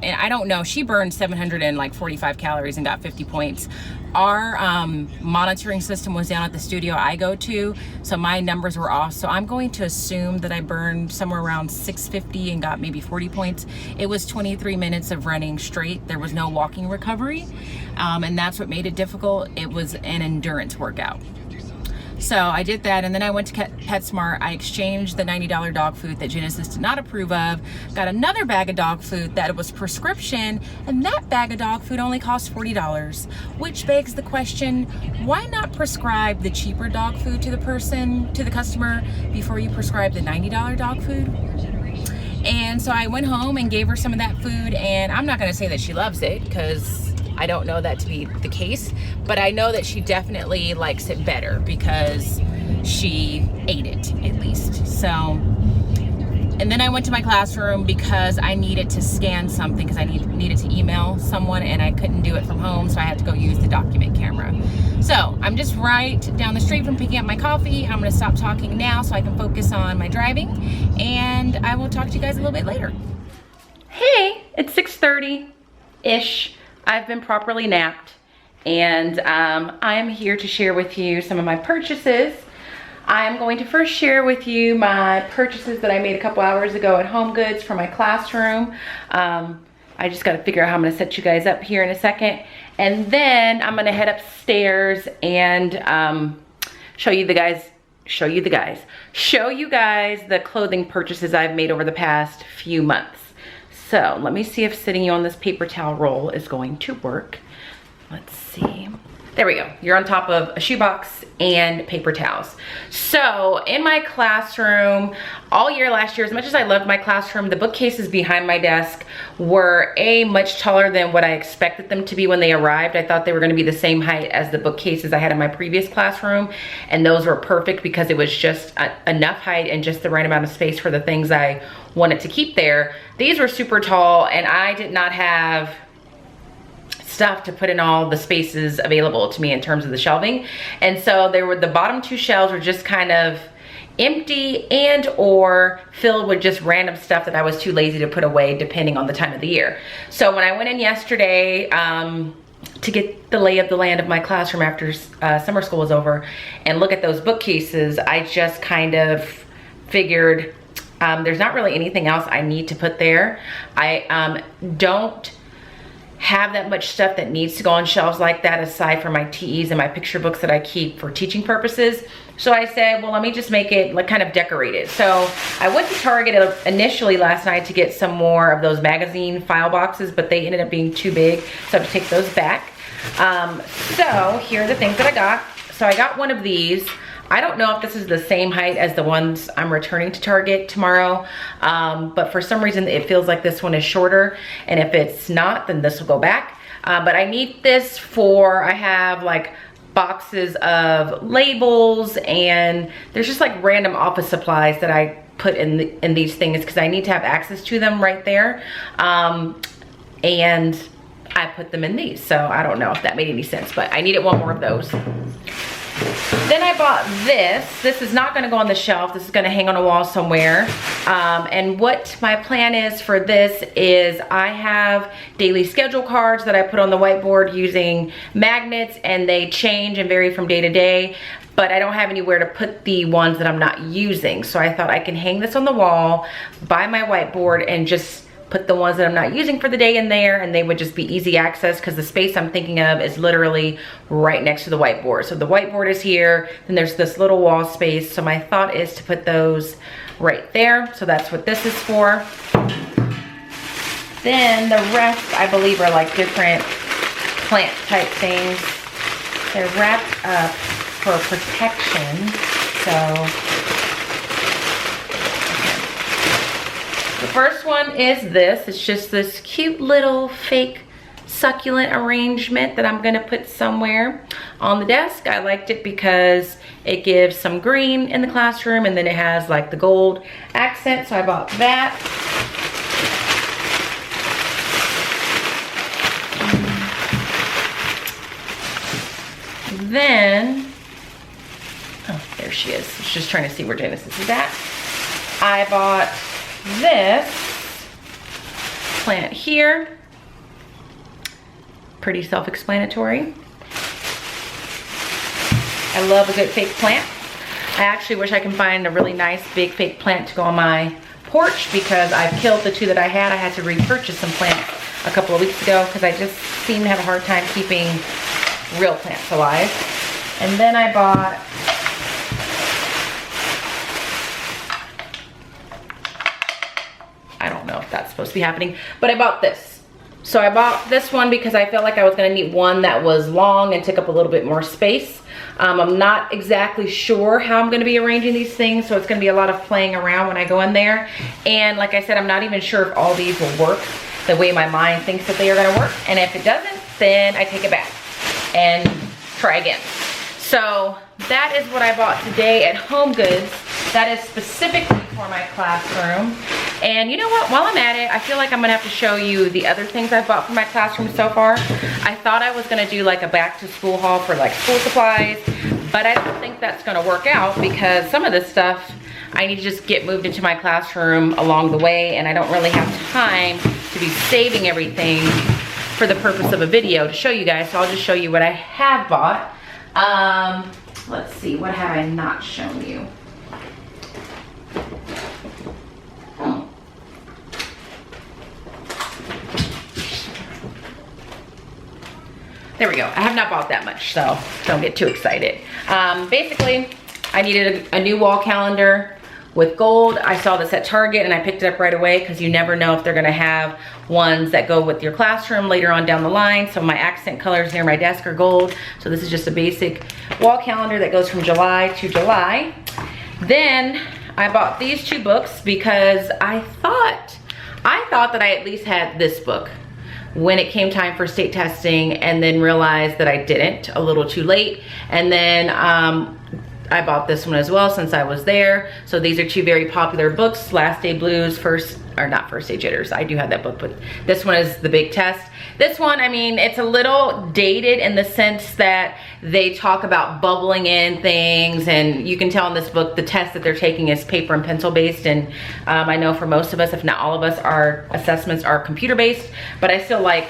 and I don't know, she burned 745 calories and got 50 points. Our monitoring system was down at the studio I go to, so my numbers were off. So I'm going to assume that I burned somewhere around 650 and got maybe 40 points. It was 23 minutes of running straight. There was no walking recovery, and that's what made it difficult. It was an endurance workout. So I did that, and then I went to PetSmart. I exchanged the $90 dog food that Genesis did not approve of, got another bag of dog food that was prescription, and that bag of dog food only cost $40, which begs the question, why not prescribe the cheaper dog food to the customer, before you prescribe the $90 dog food? And so I went home and gave her some of that food, and I'm not gonna say that she loves it, because I don't know that to be the case, but I know that she definitely likes it better because she ate it, at least. So, and then I went to my classroom because I needed to scan something, because I needed to email someone, and I couldn't do it from home, so I had to go use the document camera. So I'm just right down the street from picking up my coffee. I'm gonna stop talking now so I can focus on my driving, and I will talk to you guys a little bit later. Hey, it's 6:30-ish. I've been properly napped, and I am here to share with you some of my purchases. I'm going to first share with you my purchases that I made a couple hours ago at Home Goods for my classroom. I just got to figure out how I'm going to set you guys up here in a second, and then I'm going to head upstairs and show you guys the clothing purchases I've made over the past few months. So let me see if sitting you on this paper towel roll is going to work. Let's see. There we go. You're on top of a shoebox and paper towels. So in my classroom, all year last year, as much as I loved my classroom, the bookcases behind my desk were much taller than what I expected them to be when they arrived. I thought they were going to be the same height as the bookcases I had in my previous classroom, and those were perfect because it was just enough height and just the right amount of space for the things I wanted to keep there. These were super tall, and I did not have stuff to put in all the spaces available to me in terms of the shelving. And so the bottom two shelves were just kind of empty and or filled with just random stuff that I was too lazy to put away depending on the time of the year. So when I went in yesterday to get the lay of the land of my classroom after summer school was over and look at those bookcases, I just kind of figured there's not really anything else I need to put there. I don't have that much stuff that needs to go on shelves like that aside from my TEs and my picture books that I keep for teaching purposes. So I said, well, let me just make it like kind of decorated. So I went to Target initially last night to get some more of those magazine file boxes, but they ended up being too big, so I have to take those back. So here are the things that I got. So I got one of these. I don't know if this is the same height as the ones I'm returning to Target tomorrow, but for some reason it feels like this one is shorter, and if it's not, then this will go back. But I need this I have like boxes of labels, and there's just like random office supplies that I put in these things because I need to have access to them right there. And I put them in these, so I don't know if that made any sense, but I needed one more of those. Then I bought this. This is not gonna go on the shelf. This is gonna hang on a wall somewhere. And what my plan is for this is I have daily schedule cards that I put on the whiteboard using magnets, and they change and vary from day to day, but I don't have anywhere to put the ones that I'm not using. So I thought I can hang this on the wall by my whiteboard and just put the ones that I'm not using for the day in there, and they would just be easy access because the space I'm thinking of is literally right next to the whiteboard. So the whiteboard is here, then there's this little wall space. So my thought is to put those right there. So that's what this is for. Then the rest, I believe, are like different plant type things. They're wrapped up for protection. So the first one is this. It's just this cute little fake succulent arrangement that I'm gonna put somewhere on the desk. I liked it because it gives some green in the classroom, and then it has like the gold accent, so I bought that. Then, oh, there she is. I was just trying to see where Genesis is at. I bought this. plant here. Pretty self-explanatory. I love a good fake plant. I actually wish I can find a really nice big fake plant to go on my porch because I've killed the 2 that I had. I had to repurchase some plants a couple of weeks ago because I just seem to have a hard time keeping real plants alive. And then I bought I don't know if that's supposed to be happening, but I bought this. So I bought this one because I felt like I was gonna need one that was long and took up a little bit more space. I'm not exactly sure how I'm gonna be arranging these things, so it's gonna be a lot of playing around when I go in there. And like I said, I'm not even sure if all these will work the way my mind thinks that they are gonna work. And if it doesn't, then I take it back and try again. So that is what I bought today at Home Goods. That is specifically for my classroom. And you know what, while I'm at it, I feel like I'm gonna have to show you the other things I've bought for my classroom so far. I thought I was gonna do like a back to school haul for like school supplies, but I don't think that's gonna work out because some of this stuff I need to just get moved into my classroom along the way, and I don't really have time to be saving everything for the purpose of a video to show you guys. So I'll just show you what I have bought. Let's see, what have I not shown you? There we go. I have not bought that much, so don't get too excited. Basically, I needed a new wall calendar with gold. I saw this at Target and I picked it up right away because you never know if they're gonna have ones that go with your classroom later on down the line. So my accent colors near my desk are gold. So this is just a basic wall calendar that goes from July to July. Then I bought these 2 books because I thought that I at least had this book when it came time for state testing, and then realized that I didn't, a little too late. And then I bought this one as well since I was there. So these are 2 very popular books, Last Day Blues, not First Day Jitters. I do have that book, but this one is The Big Test. This one, I mean, it's a little dated in the sense that they talk about bubbling in things, and you can tell in this book the test that they're taking is paper and pencil based, and I know for most of us, if not all of us, our assessments are computer based, but I still like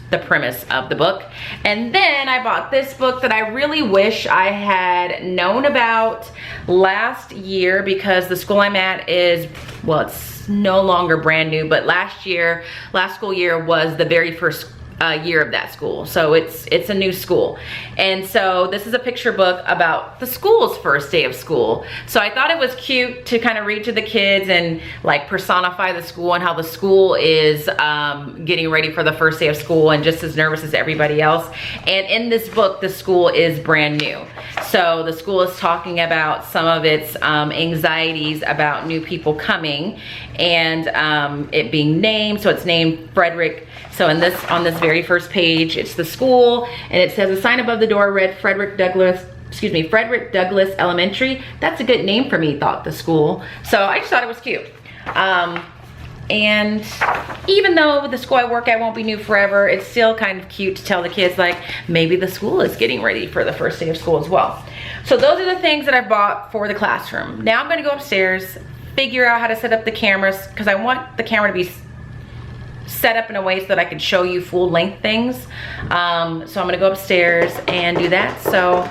the premise of the book. And then I bought this book that I really wish I had known about last year because the school I'm at is, well, it's no longer brand new, but last school year was the very first year of that school. So it's a new school. And so this is a picture book about the school's first day of school. So I thought it was cute to kind of read to the kids and like personify the school and how the school is getting ready for the first day of school and just as nervous as everybody else. And in this book, the school is brand new. So the school is talking about some of its anxieties about new people coming and it being named. So it's named Frederick. So on this very first page, it's the school, and it says a sign above the door read Frederick Douglass Elementary. That's a good name for me, thought the school. So I just thought it was cute. And even though the school I work at won't be new forever, it's still kind of cute to tell the kids like maybe the school is getting ready for the first day of school as well. So those are the things that I bought for the classroom. Now I'm gonna go upstairs, figure out how to set up the cameras because I want the camera to be set up in a way so that I can show you full length things. So I'm gonna go upstairs and do that. So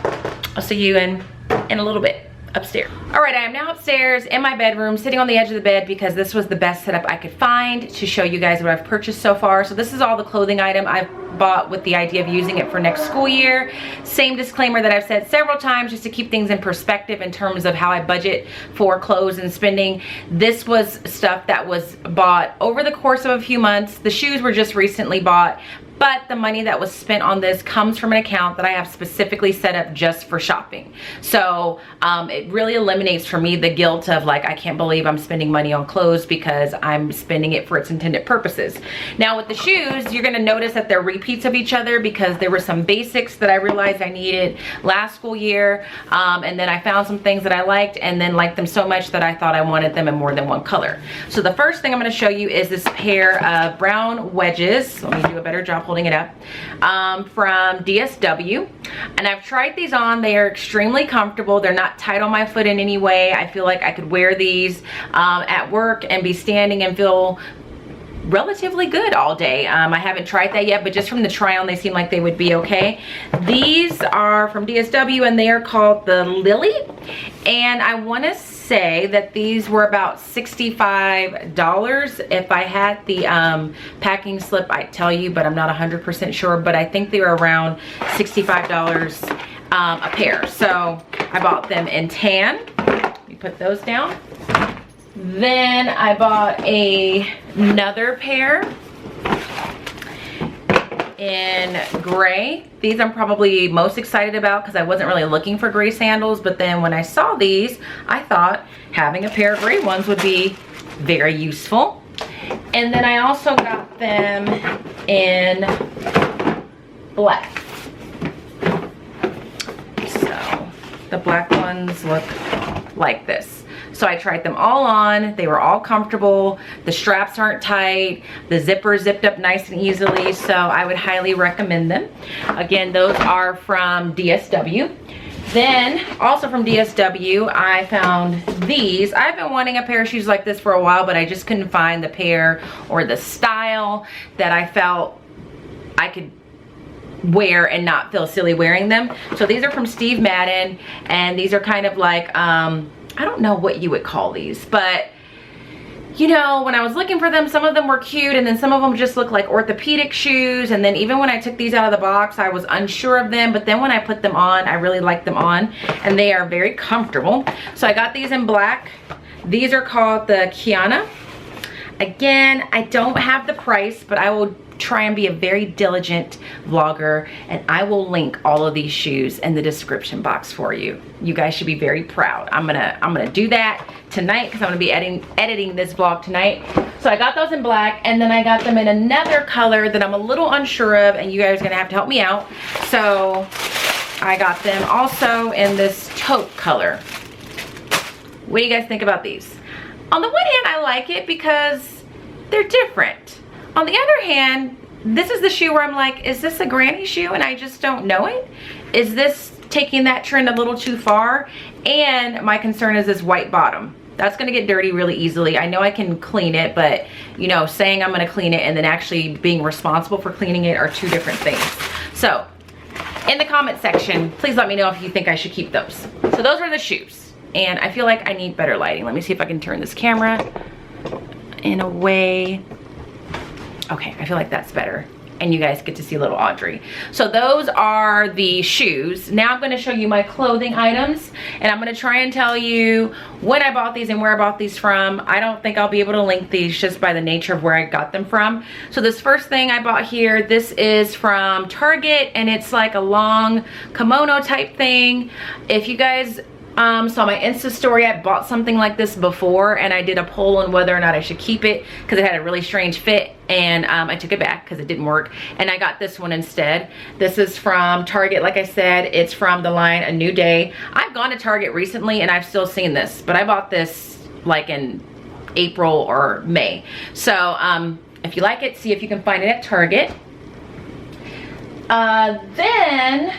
I'll see you in a little bit upstairs. All right, I am now upstairs in my bedroom, sitting on the edge of the bed because this was the best setup I could find to show you guys what I've purchased so far. So this is all the clothing item I've bought with the idea of using it for next school year. Same disclaimer that I've said several times just to keep things in perspective in terms of how I budget for clothes and spending. This was stuff that was bought over the course of a few months. The shoes were just recently bought, but the money that was spent on this comes from an account that I have specifically set up just for shopping. So it really eliminates for me the guilt of like, I can't believe I'm spending money on clothes because I'm spending it for its intended purposes. Now with the shoes, you're gonna notice that they're repeats of each other because there were some basics that I realized I needed last school year. And then I found some things that I liked and then liked them so much that I thought I wanted them in more than one color. So the first thing I'm gonna show you is this pair of brown wedges. Let me do a better job holding it up, from DSW. And I've tried these on. They are extremely comfortable. They're not tight on my foot in any way. I feel like I could wear these at work and be standing and feel relatively good all day. I haven't tried that yet, but just from the try on, they seem like they would be okay. These are from DSW and they are called the Lily. And I want to say that these were about $65. If I had the packing slip, I'd tell you, but I'm not 100% sure. But I think they were around $65 a pair. So I bought them in tan. Let me put those down. Then I bought another pair in gray. These I'm probably most excited about because I wasn't really looking for gray sandals, but then when I saw these, I thought having a pair of gray ones would be very useful. And then I also got them in black. So the black ones look like this. So I tried them all on. They were all comfortable. The straps aren't tight. The zipper zipped up nice and easily. So I would highly recommend them. Again, those are from DSW. Then also from DSW, I found these. I've been wanting a pair of shoes like this for a while, but I just couldn't find the pair or the style that I felt I could wear and not feel silly wearing them. So these are from Steve Madden, and these are kind of like, I don't know what you would call these, but you know, when I was looking for them, some of them were cute and then some of them just look like orthopedic shoes. And then even when I took these out of the box, I was unsure of them, but then when I put them on, I really liked them on and they are very comfortable. So I got these in black. These are called the Kiana. Again, I don't have the price, but I will try and be a very diligent vlogger, and I will link all of these shoes in the description box for you. You guys should be very proud. I'm gonna do that tonight because I'm gonna be editing this vlog tonight. So I got those in black, and then I got them in another color that I'm a little unsure of, and you guys are gonna have to help me out. So I got them also in this taupe color. What do you guys think about these? On the one hand, I like it because they're different. On the other hand, this is the shoe where I'm like, is this a granny shoe and I just don't know it? Is this taking that trend a little too far? And my concern is this white bottom. That's gonna get dirty really easily. I know I can clean it, but you know, saying I'm gonna clean it and then actually being responsible for cleaning it are two different things. So in the comment section, please let me know if you think I should keep those. So those are the shoes. And I feel like I need better lighting. Let me see if I can turn this camera in a way. Okay, I feel like that's better. And you guys get to see little Audrey. So those are the shoes. Now I'm gonna show you my clothing items, and I'm gonna try and tell you when I bought these and where I bought these from. I don't think I'll be able to link these just by the nature of where I got them from. So this first thing I bought here, this is from Target, and it's like a long kimono type thing. If you guys saw my Insta story, I bought something like this before, and I did a poll on whether or not I should keep it because it had a really strange fit, and I took it back because it didn't work, and I got this one instead. This is from Target. Like I said, it's from the line A New Day. I've gone to Target recently and I've still seen this, but I bought this like in April or May. So if you like it, see if you can find it at Target. Then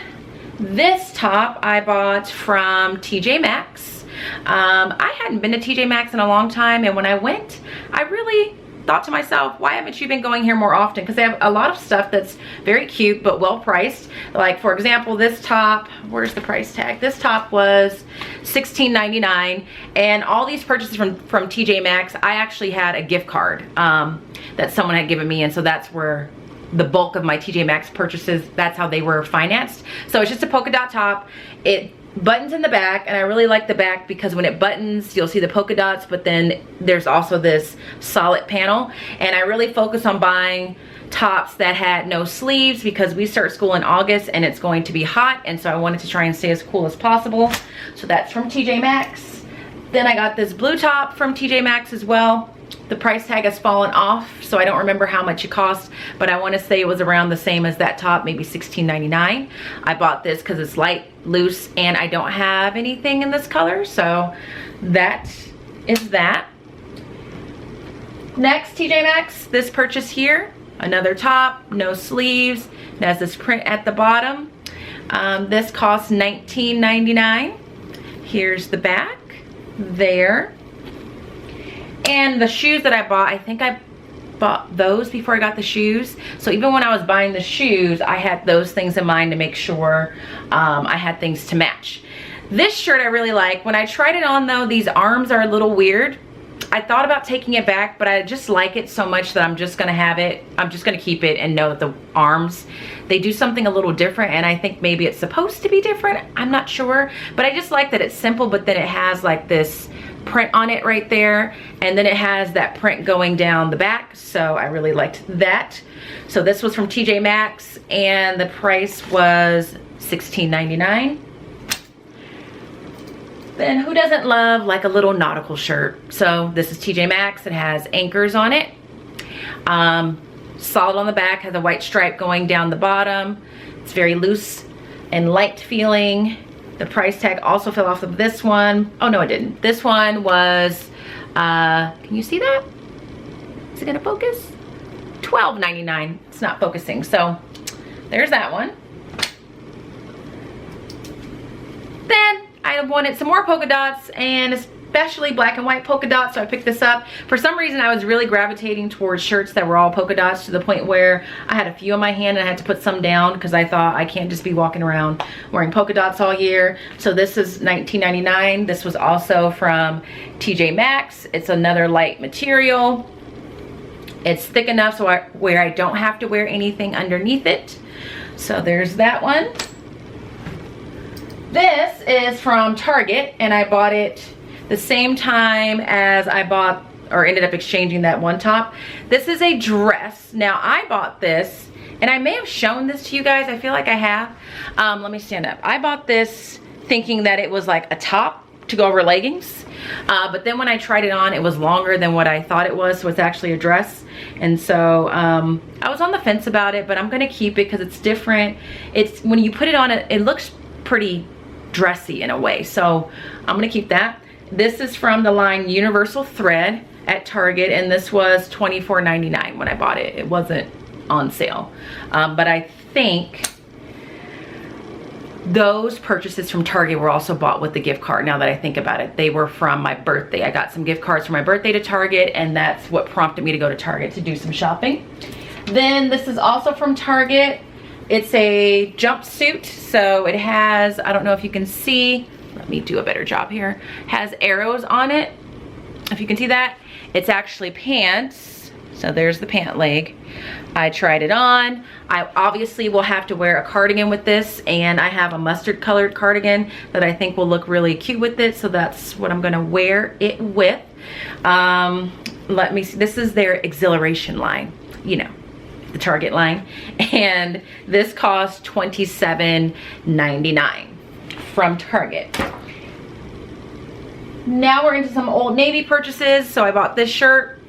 this top I bought from TJ Maxx. I hadn't been to TJ Maxx in a long time, and when I went, I really thought to myself, why haven't you been going here more often? Because they have a lot of stuff that's very cute but well priced. Like for example, this top, where's the price tag? This top was $16.99, and all these purchases from TJ Maxx, I actually had a gift card that someone had given me, and so that's where the bulk of my TJ Maxx purchases, that's how they were financed. So it's just a polka dot top. It buttons in the back, and I really like the back because when it buttons, you'll see the polka dots, but then there's also this solid panel. And I really focus on buying tops that had no sleeves because we start school in August and it's going to be hot, and so I wanted to try and stay as cool as possible. So that's from TJ Maxx. Then I got this blue top from TJ Maxx as well. The price tag has fallen off, so I don't remember how much it cost, but I want to say it was around the same as that top, maybe $16.99. I bought this because it's light, loose, and I don't have anything in this color, so that is that. Next, TJ Maxx, this purchase here, another top, no sleeves. It has this print at the bottom. This costs $19.99. Here's the back there. And the shoes that I bought, I think I bought those before I got the shoes. So even when I was buying the shoes, I had those things in mind to make sure I had things to match. This shirt I really like. When I tried it on though, these arms are a little weird. I thought about taking it back, but I just like it so much that I'm just gonna have it. I'm just gonna keep it and know that the arms, they do something a little different, and I think maybe it's supposed to be different. I'm not sure, but I just like that it's simple, but then it has like this print on it right there, and then it has that print going down the back, so I really liked that. So this was from TJ Maxx, and the price was $16.99. Then who doesn't love like a little nautical shirt? So this is TJ Maxx. It has anchors on it. Solid on the back, has a white stripe going down the bottom. It's very loose and light feeling. The price tag also fell off of this one. Oh no, it didn't. This one was, can you see that? Is it gonna focus? $12.99. It's not focusing. So there's that one. Then I wanted some more polka dots, and especially black and white polka dots, so I picked this up. For some reason, I was really gravitating towards shirts that were all polka dots, to the point where I had a few in my hand and I had to put some down because I thought I can't just be walking around wearing polka dots all year. So this is $19.99. This was also from TJ Maxx. It's another light material. It's thick enough so where I don't have to wear anything underneath it. So there's that one. This is from Target, and I bought it the same time as I bought or ended up exchanging that one top. This is a dress. Now I bought this, and I may have shown this to you guys. I feel like I have. Let me stand up. I bought this thinking that it was like a top to go over leggings, but then when I tried it on, it was longer than what I thought it was, so it's actually a dress. And so I was on the fence about it, but I'm gonna keep it because it's different. It's, when you put it on, it looks pretty dressy in a way, so I'm gonna keep that. This is from the line Universal Thread at Target, and this was $24.99 when I bought it. It wasn't on sale, but I think those purchases from Target were also bought with the gift card. Now that I think about it, they were from my birthday. I got some gift cards for my birthday to Target, and that's what prompted me to go to Target to do some shopping. Then this is also from Target. It's a jumpsuit, so it has, I don't know if you can see, let me do a better job here, has arrows on it, if you can see that. It's actually pants, so there's the pant leg. I tried it on. I obviously will have to wear a cardigan with this, and I have a mustard colored cardigan that I think will look really cute with it, so that's what I'm gonna wear it with. Let me see, this is their exhilaration line, you know, the Target line, and this cost $27.99 from Target. Now we're into some Old Navy purchases. So I bought this shirt,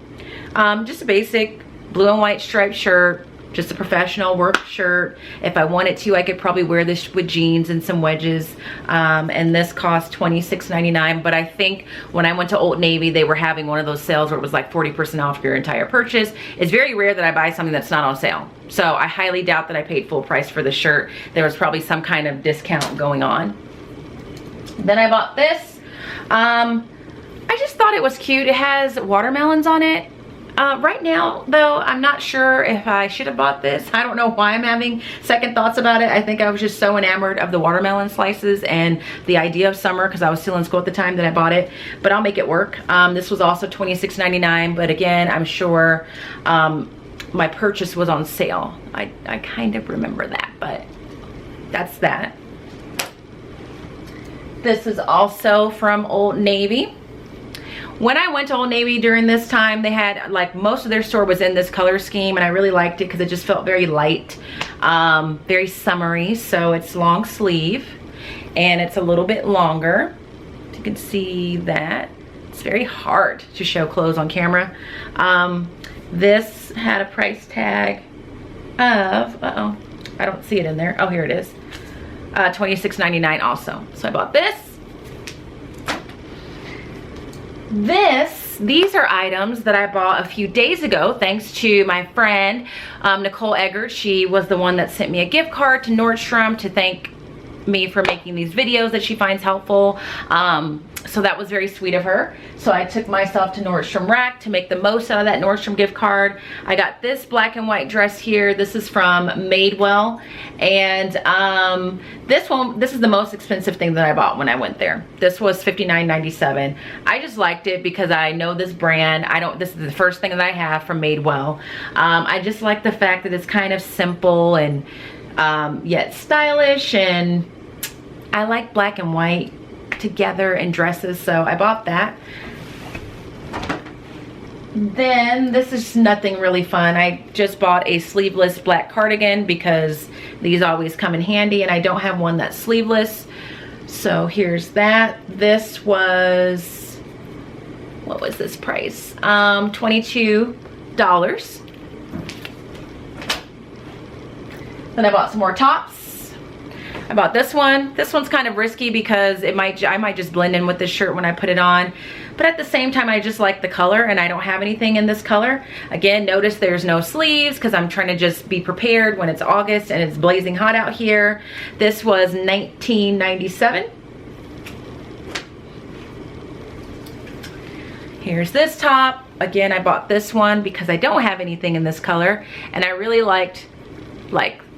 just a basic blue and white striped shirt, just a professional work shirt. If I wanted to, I could probably wear this with jeans and some wedges, and this cost $26.99. But I think when I went to Old Navy, they were having one of those sales where it was like 40% off your entire purchase. It's very rare that I buy something that's not on sale, so I highly doubt that I paid full price for the shirt. There was probably some kind of discount going on. Then I bought this. I just thought it was cute. It has watermelons on it. Right now though, I'm not sure if I should have bought this. I don't know why I'm having second thoughts about it. I think I was just so enamored of the watermelon slices and the idea of summer, because I was still in school at the time that I bought it, but I'll make it work. This was also $26.99, but again, I'm sure my purchase was on sale. I kind of remember that, but that's that. This is also from Old Navy. When I went to Old Navy during this time, they had, like, most of their store was in this color scheme, and I really liked it because it just felt very light, very summery. So it's long sleeve, and it's a little bit longer. You can see that. It's very hard to show clothes on camera. This had a price tag of, I don't see it in there. Oh, here it is. $26.99 also. So I bought this. These are items that I bought a few days ago thanks to my friend Nicole Eggert. She was the one that sent me a gift card to Nordstrom to thank me for making these videos that she finds helpful. So that was very sweet of her. So I took myself to Nordstrom Rack to make the most out of that Nordstrom gift card. I got this black and white dress here. This is from Madewell. And this is the most expensive thing that I bought when I went there. This was $59.97. I just liked it because I know this brand. This is the first thing that I have from Madewell. I just like the fact that it's kind of simple and yet stylish, and I like black and white together in dresses, so I bought that. Then this is nothing really fun. I just bought a sleeveless black cardigan because these always come in handy, and I don't have one that's sleeveless. So here's that. This was, what was this price? $22. Then I bought some more tops. I bought this one. This one's kind of risky because I might just blend in with this shirt when I put it on. But at the same time, I just like the color, and I don't have anything in this color. Again, notice there's no sleeves because I'm trying to just be prepared when it's August and it's blazing hot out here. This was $19.97. Here's this top. Again, I bought this one because I don't have anything in this color, and I really liked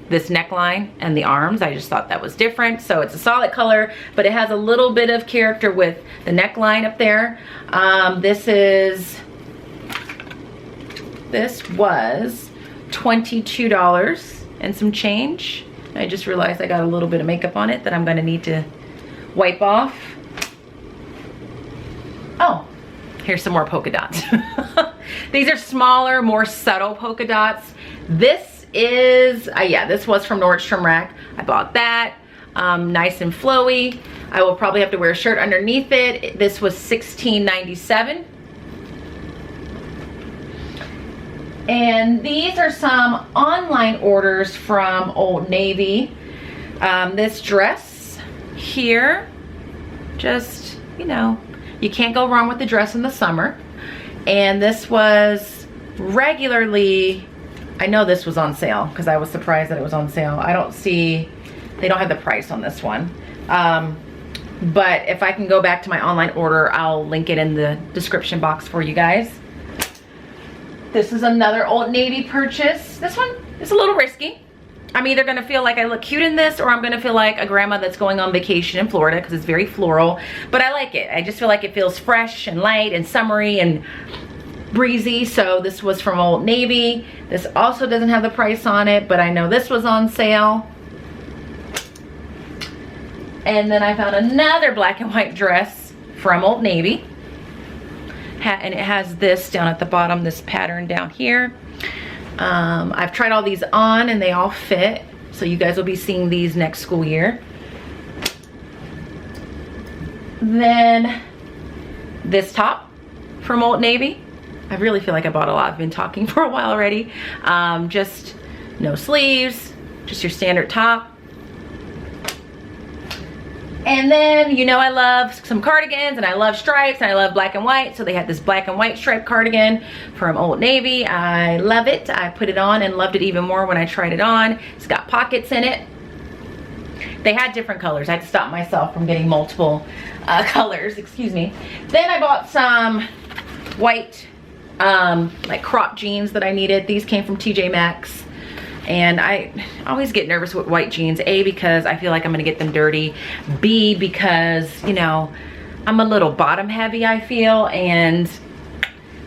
this neckline and the arms. I just thought that was different. So it's a solid color, but it has a little bit of character with the neckline up there. This was $22 and some change. I just realized I got a little bit of makeup on it that I'm gonna need to wipe off. Oh, here's some more polka dots. These are smaller, more subtle polka dots. This is, yeah, this was from Nordstrom Rack. I bought that. Nice and flowy. I will probably have to wear a shirt underneath it. This was $16.97. And these are some online orders from Old Navy. This dress here, just, you know, you can't go wrong with the dress in the summer. And this was regularly, I know this was on sale because I was surprised that it was on sale. I don't see, they don't have the price on this one. But if I can go back to my online order, I'll link it in the description box for you guys. This is another Old Navy purchase. This one is a little risky. I'm either gonna feel like I look cute in this, or I'm gonna feel like a grandma that's going on vacation in Florida because it's very floral. But I like it. I just feel like it feels fresh and light and summery and breezy. So this was from Old Navy. This also doesn't have the price on it, but I know this was on sale. And then I found another black and white dress from Old Navy. And it has this down at the bottom, this pattern down here. I've tried all these on and they all fit. So you guys will be seeing these next school year. Then this top from Old Navy. I really feel like I bought a lot. I've been talking for a while already. Just no sleeves, just your standard top. And then, you know, I love some cardigans and I love stripes and I love black and white. So they had this black and white striped cardigan from Old Navy. I love it. I put it on and loved it even more when I tried it on. It's got pockets in it. They had different colors. I had to stop myself from getting multiple colors, excuse me. Then I bought some white like crop jeans that I needed. These came from TJ Maxx. And I always get nervous with white jeans. A, because I feel like I'm gonna get them dirty. B, because, you know, I'm a little bottom heavy, I feel. And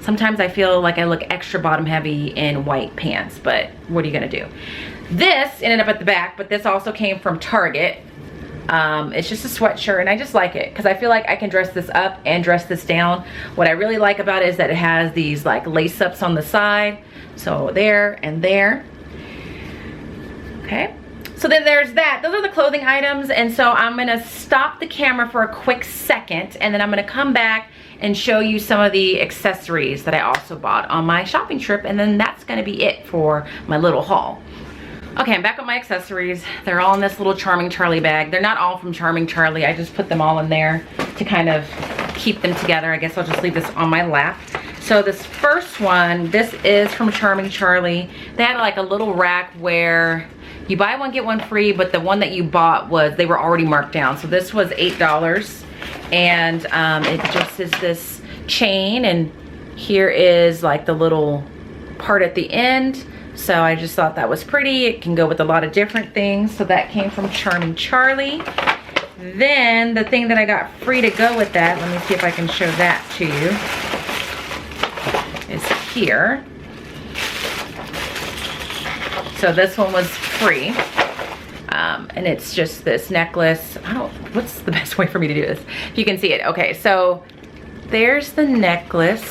sometimes I feel like I look extra bottom heavy in white pants. But what are you gonna do? This ended up at the back, but this also came from Target. It's just a sweatshirt and I just like it because I feel like I can dress this up and dress this down. What I really like about it is that it has these like lace ups on the side. So there and there. Okay, so then there's that. Those are the clothing items, and so I'm gonna stop the camera for a quick second and then I'm gonna come back and show you some of the accessories that I also bought on my shopping trip, and then that's gonna be it for my little haul. Okay, I'm back with my accessories. They're all in this little Charming Charlie bag. They're not all from Charming Charlie. I just put them all in there to kind of keep them together. I guess I'll just leave this on my lap. So this first one, this is from Charming Charlie. They had like a little rack where you buy one, get one free, but the one that you bought they were already marked down. So this was $8, and it just is this chain, and here is like the little part at the end. So I just thought that was pretty. It can go with a lot of different things. So that came from Charming Charlie. Then the thing that I got free to go with that, let me see if I can show that to you, is here. So this one was free. And it's just this necklace. What's the best way for me to do this? If you can see it. Okay, so there's the necklace.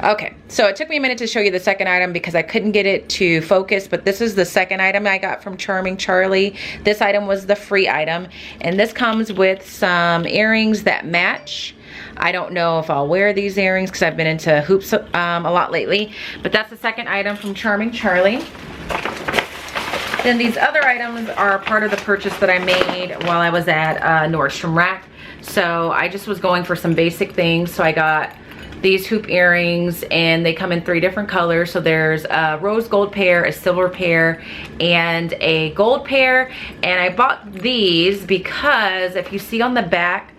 Okay, so it took me a minute to show you the second item because I couldn't get it to focus, but this is the second item I got from Charming Charlie. This item was the free item, and this comes with some earrings that match. I don't know if I'll wear these earrings because I've been into hoops a lot lately, but that's the second item from Charming Charlie. Then these other items are part of the purchase that I made while I was at Nordstrom Rack. So I just was going for some basic things, so I got these hoop earrings, and they come in 3 different colors. So there's a rose gold pair, a silver pair, and a gold pair. And I bought these because if you see on the back,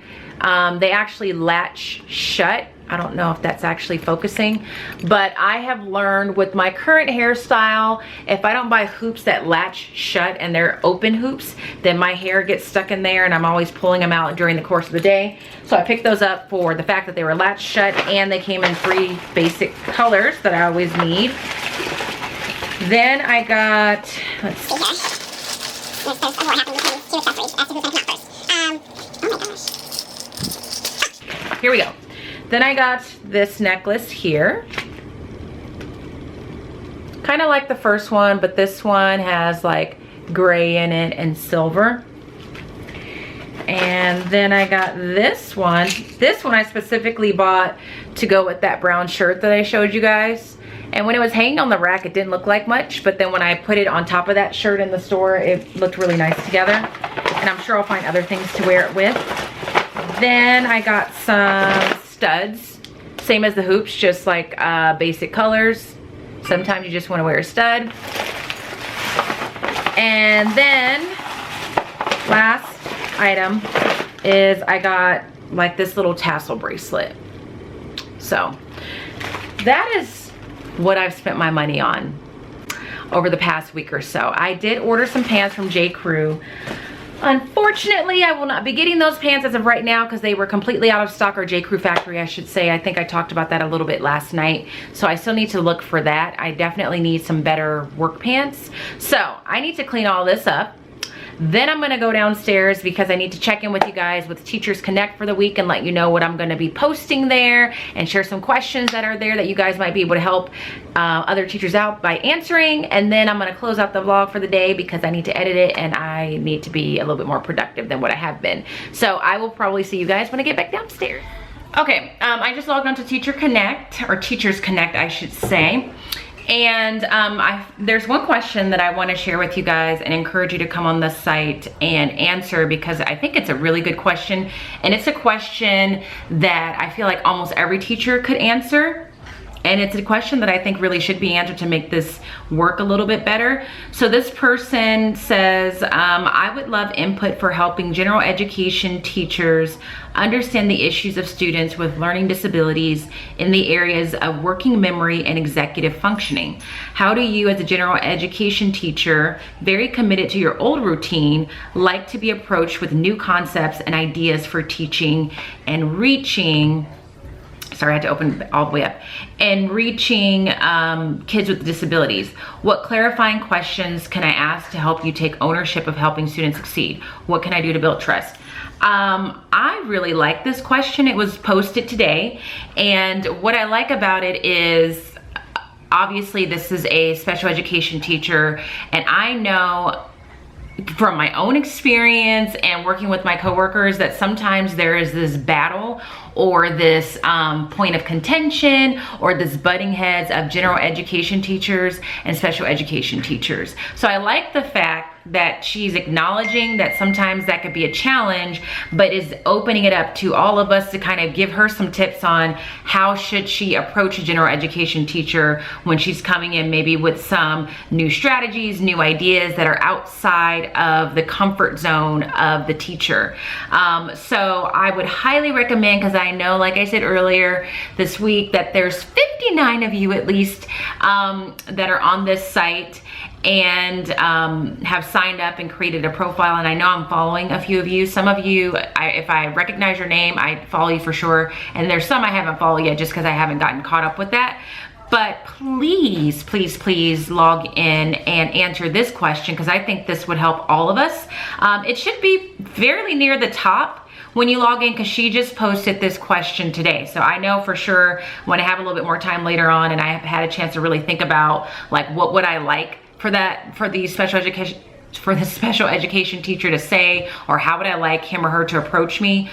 they actually latch shut. I don't know if that's actually focusing, but I have learned with my current hairstyle, if I don't buy hoops that latch shut and they're open hoops, then my hair gets stuck in there and I'm always pulling them out during the course of the day. So I picked those up for the fact that they were latched shut, and they came in 3 basic colors that I always need. Then I got, let's see. There's a more happy with 2 accessories. As to who's gonna come out first. Oh my gosh. Here we go. Then I got this necklace here. Kind of like the first one, but this one has like gray in it and silver. And then I got this one. This one I specifically bought to go with that brown shirt that I showed you guys. And when it was hanging on the rack, it didn't look like much, but then when I put it on top of that shirt in the store, it looked really nice together. And I'm sure I'll find other things to wear it with. Then I got some studs, same as the hoops, just like basic colors. Sometimes you just want to wear a stud. And then last item is I got like this little tassel bracelet. So that is what I've spent my money on over the past week or so. I did order some pants from J. Crew. Unfortunately, I will not be getting those pants as of right now because they were completely out of stock, or J. Crew factory, I should say. I think I talked about that a little bit last night. So I still need to look for that. I definitely need some better work pants. So I need to clean all this up. Then I'm gonna go downstairs because I need to check in with you guys with Teachers Connect for the week and let you know what I'm gonna be posting there and share some questions that are there that you guys might be able to help other teachers out by answering. And then I'm gonna close out the vlog for the day because I need to edit it and I need to be a little bit more productive than what I have been. So I will probably see you guys when I get back downstairs. Okay, I just logged on to Teacher Connect, or Teachers Connect, I should say. And there's one question that I want to share with you guys and encourage you to come on the site and answer, because I think it's a really good question. And it's a question that I feel like almost every teacher could answer. And it's a question that I think really should be answered to make this work a little bit better. So this person says, I would love input for helping general education teachers understand the issues of students with learning disabilities in the areas of working memory and executive functioning. How do you, as a general education teacher, very committed to your old routine, like to be approached with new concepts and ideas for teaching and reaching, sorry, I had to open all the way up, and reaching kids with disabilities? What clarifying questions can I ask to help you take ownership of helping students succeed? What can I do to build trust? I really like this question. It was posted today, and what I like about it is, obviously this is a special education teacher, and I know from my own experience and working with my coworkers that sometimes there is this battle or this point of contention or this butting heads of general education teachers and special education teachers. So I like the fact that she's acknowledging that sometimes that could be a challenge, but is opening it up to all of us to kind of give her some tips on how should she approach a general education teacher when she's coming in maybe with some new strategies, new ideas that are outside of the comfort zone of the teacher. So I would highly recommend, because I know, like I said earlier this week, that there's 59 of you at least that are on this site and have signed up and created a profile, and I know I'm following a few of you. Some of you, if I recognize your name, I follow you for sure, and there's some I haven't followed yet just because I haven't gotten caught up with that. But please, please, please log in and answer this question, because I think this would help all of us. It should be fairly near the top when you log in, because she just posted this question today. So I know for sure when I have a little bit more time later on and I have had a chance to really think about, like, what would I like for the special education teacher to say, or how would I like him or her to approach me,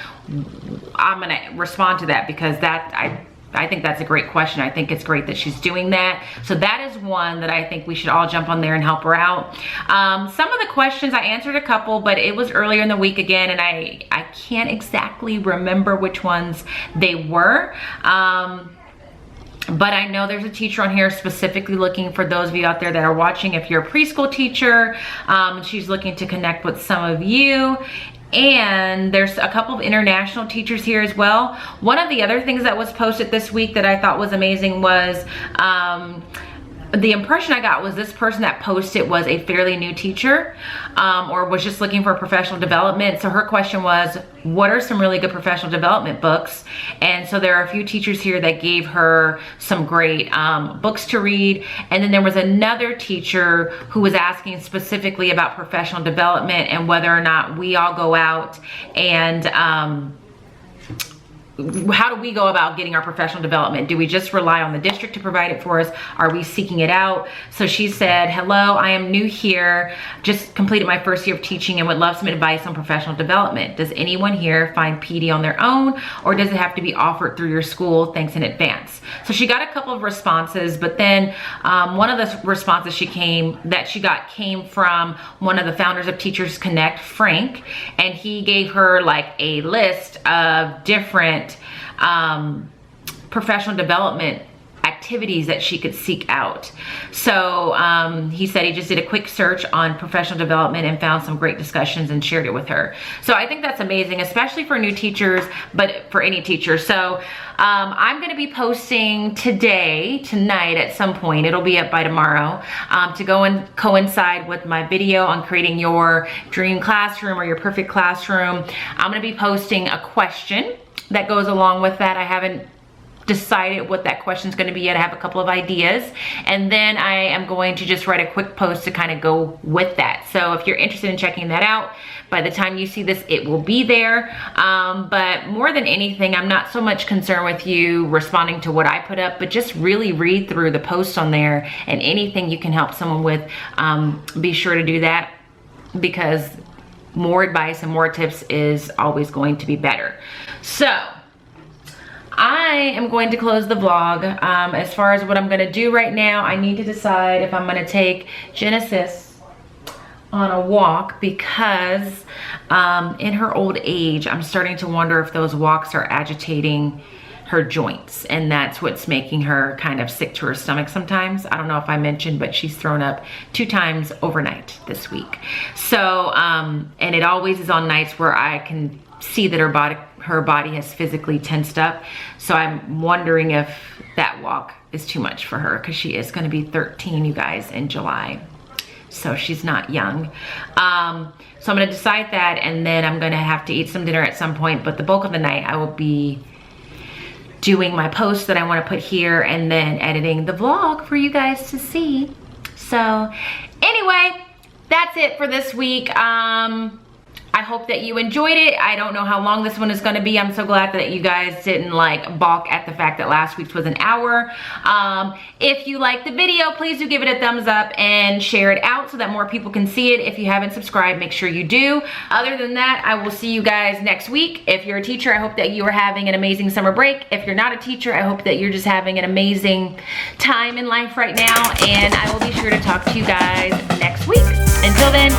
I'm gonna respond to that, because I think that's a great question. I think it's great that she's doing that. So that is one that I think we should all jump on there and help her out. Some of the questions, I answered a couple, but it was earlier in the week again, and I can't exactly remember which ones they were. But I know there's a teacher on here specifically looking for those of you out there that are watching. If you're a preschool teacher, she's looking to connect with some of you. And there's a couple of international teachers here as well. One of the other things that was posted this week that I thought was amazing was, the impression I got was this person that posted was a fairly new teacher, or was just looking for professional development. So her question was, what are some really good professional development books? And so there are a few teachers here that gave her some great books to read. And then there was another teacher who was asking specifically about professional development and whether or not we all go out and how do we go about getting our professional development? Do we just rely on the district to provide it for us? Are we seeking it out? So she said, hello, I am new here, just completed my first year of teaching and would love some advice on professional development. Does anyone here find PD on their own, or does it have to be offered through your school? Thanks in advance. So she got a couple of responses, but then one of the responses she got came from one of the founders of Teachers Connect, Frank, and he gave her like a list of different professional development activities that she could seek out. So he said he just did a quick search on professional development and found some great discussions and shared it with her. So I think that's amazing, especially for new teachers, but for any teacher. So I'm going to be posting tonight at some point, it'll be up by tomorrow, to go and coincide with my video on creating your dream classroom or your perfect classroom. I'm going to be posting a question that goes along with that. I haven't decided what that question is going to be yet. I have a couple of ideas, and then I am going to just write a quick post to kind of go with that. So if you're interested in checking that out, by the time you see this, it will be there. But more than anything, I'm not so much concerned with you responding to what I put up, but just really read through the posts on there, and anything you can help someone with, be sure to do that, because more advice and more tips is always going to be better. So I am going to close the vlog. As far as what I'm going to do right now, I need to decide if I'm going to take Genesis on a walk, because in her old age, I'm starting to wonder if those walks are agitating her joints, and that's what's making her kind of sick to her stomach sometimes. I don't know if I mentioned, but she's thrown up 2 times overnight this week. So and it always is on nights where I can see that her body has physically tensed up. So I'm wondering if that walk is too much for her, because she is going to be 13, you guys, in July. So she's not young. So I'm going to decide that, and then I'm going to have to eat some dinner at some point, but the bulk of the night I will be doing my posts that I want to put here, and then editing the vlog for you guys to see. So anyway, that's it for this week. I I hope that you enjoyed it. I don't know how long this one is gonna be. I'm so glad that you guys didn't like balk at the fact that last week's was an hour. If you like the video, please do give it a thumbs up and share it out so that more people can see it. If you haven't subscribed, make sure you do. Other than that, I will see you guys next week. If you're a teacher, I hope that you are having an amazing summer break. If you're not a teacher, I hope that you're just having an amazing time in life right now. And I will be sure to talk to you guys next week. Until then,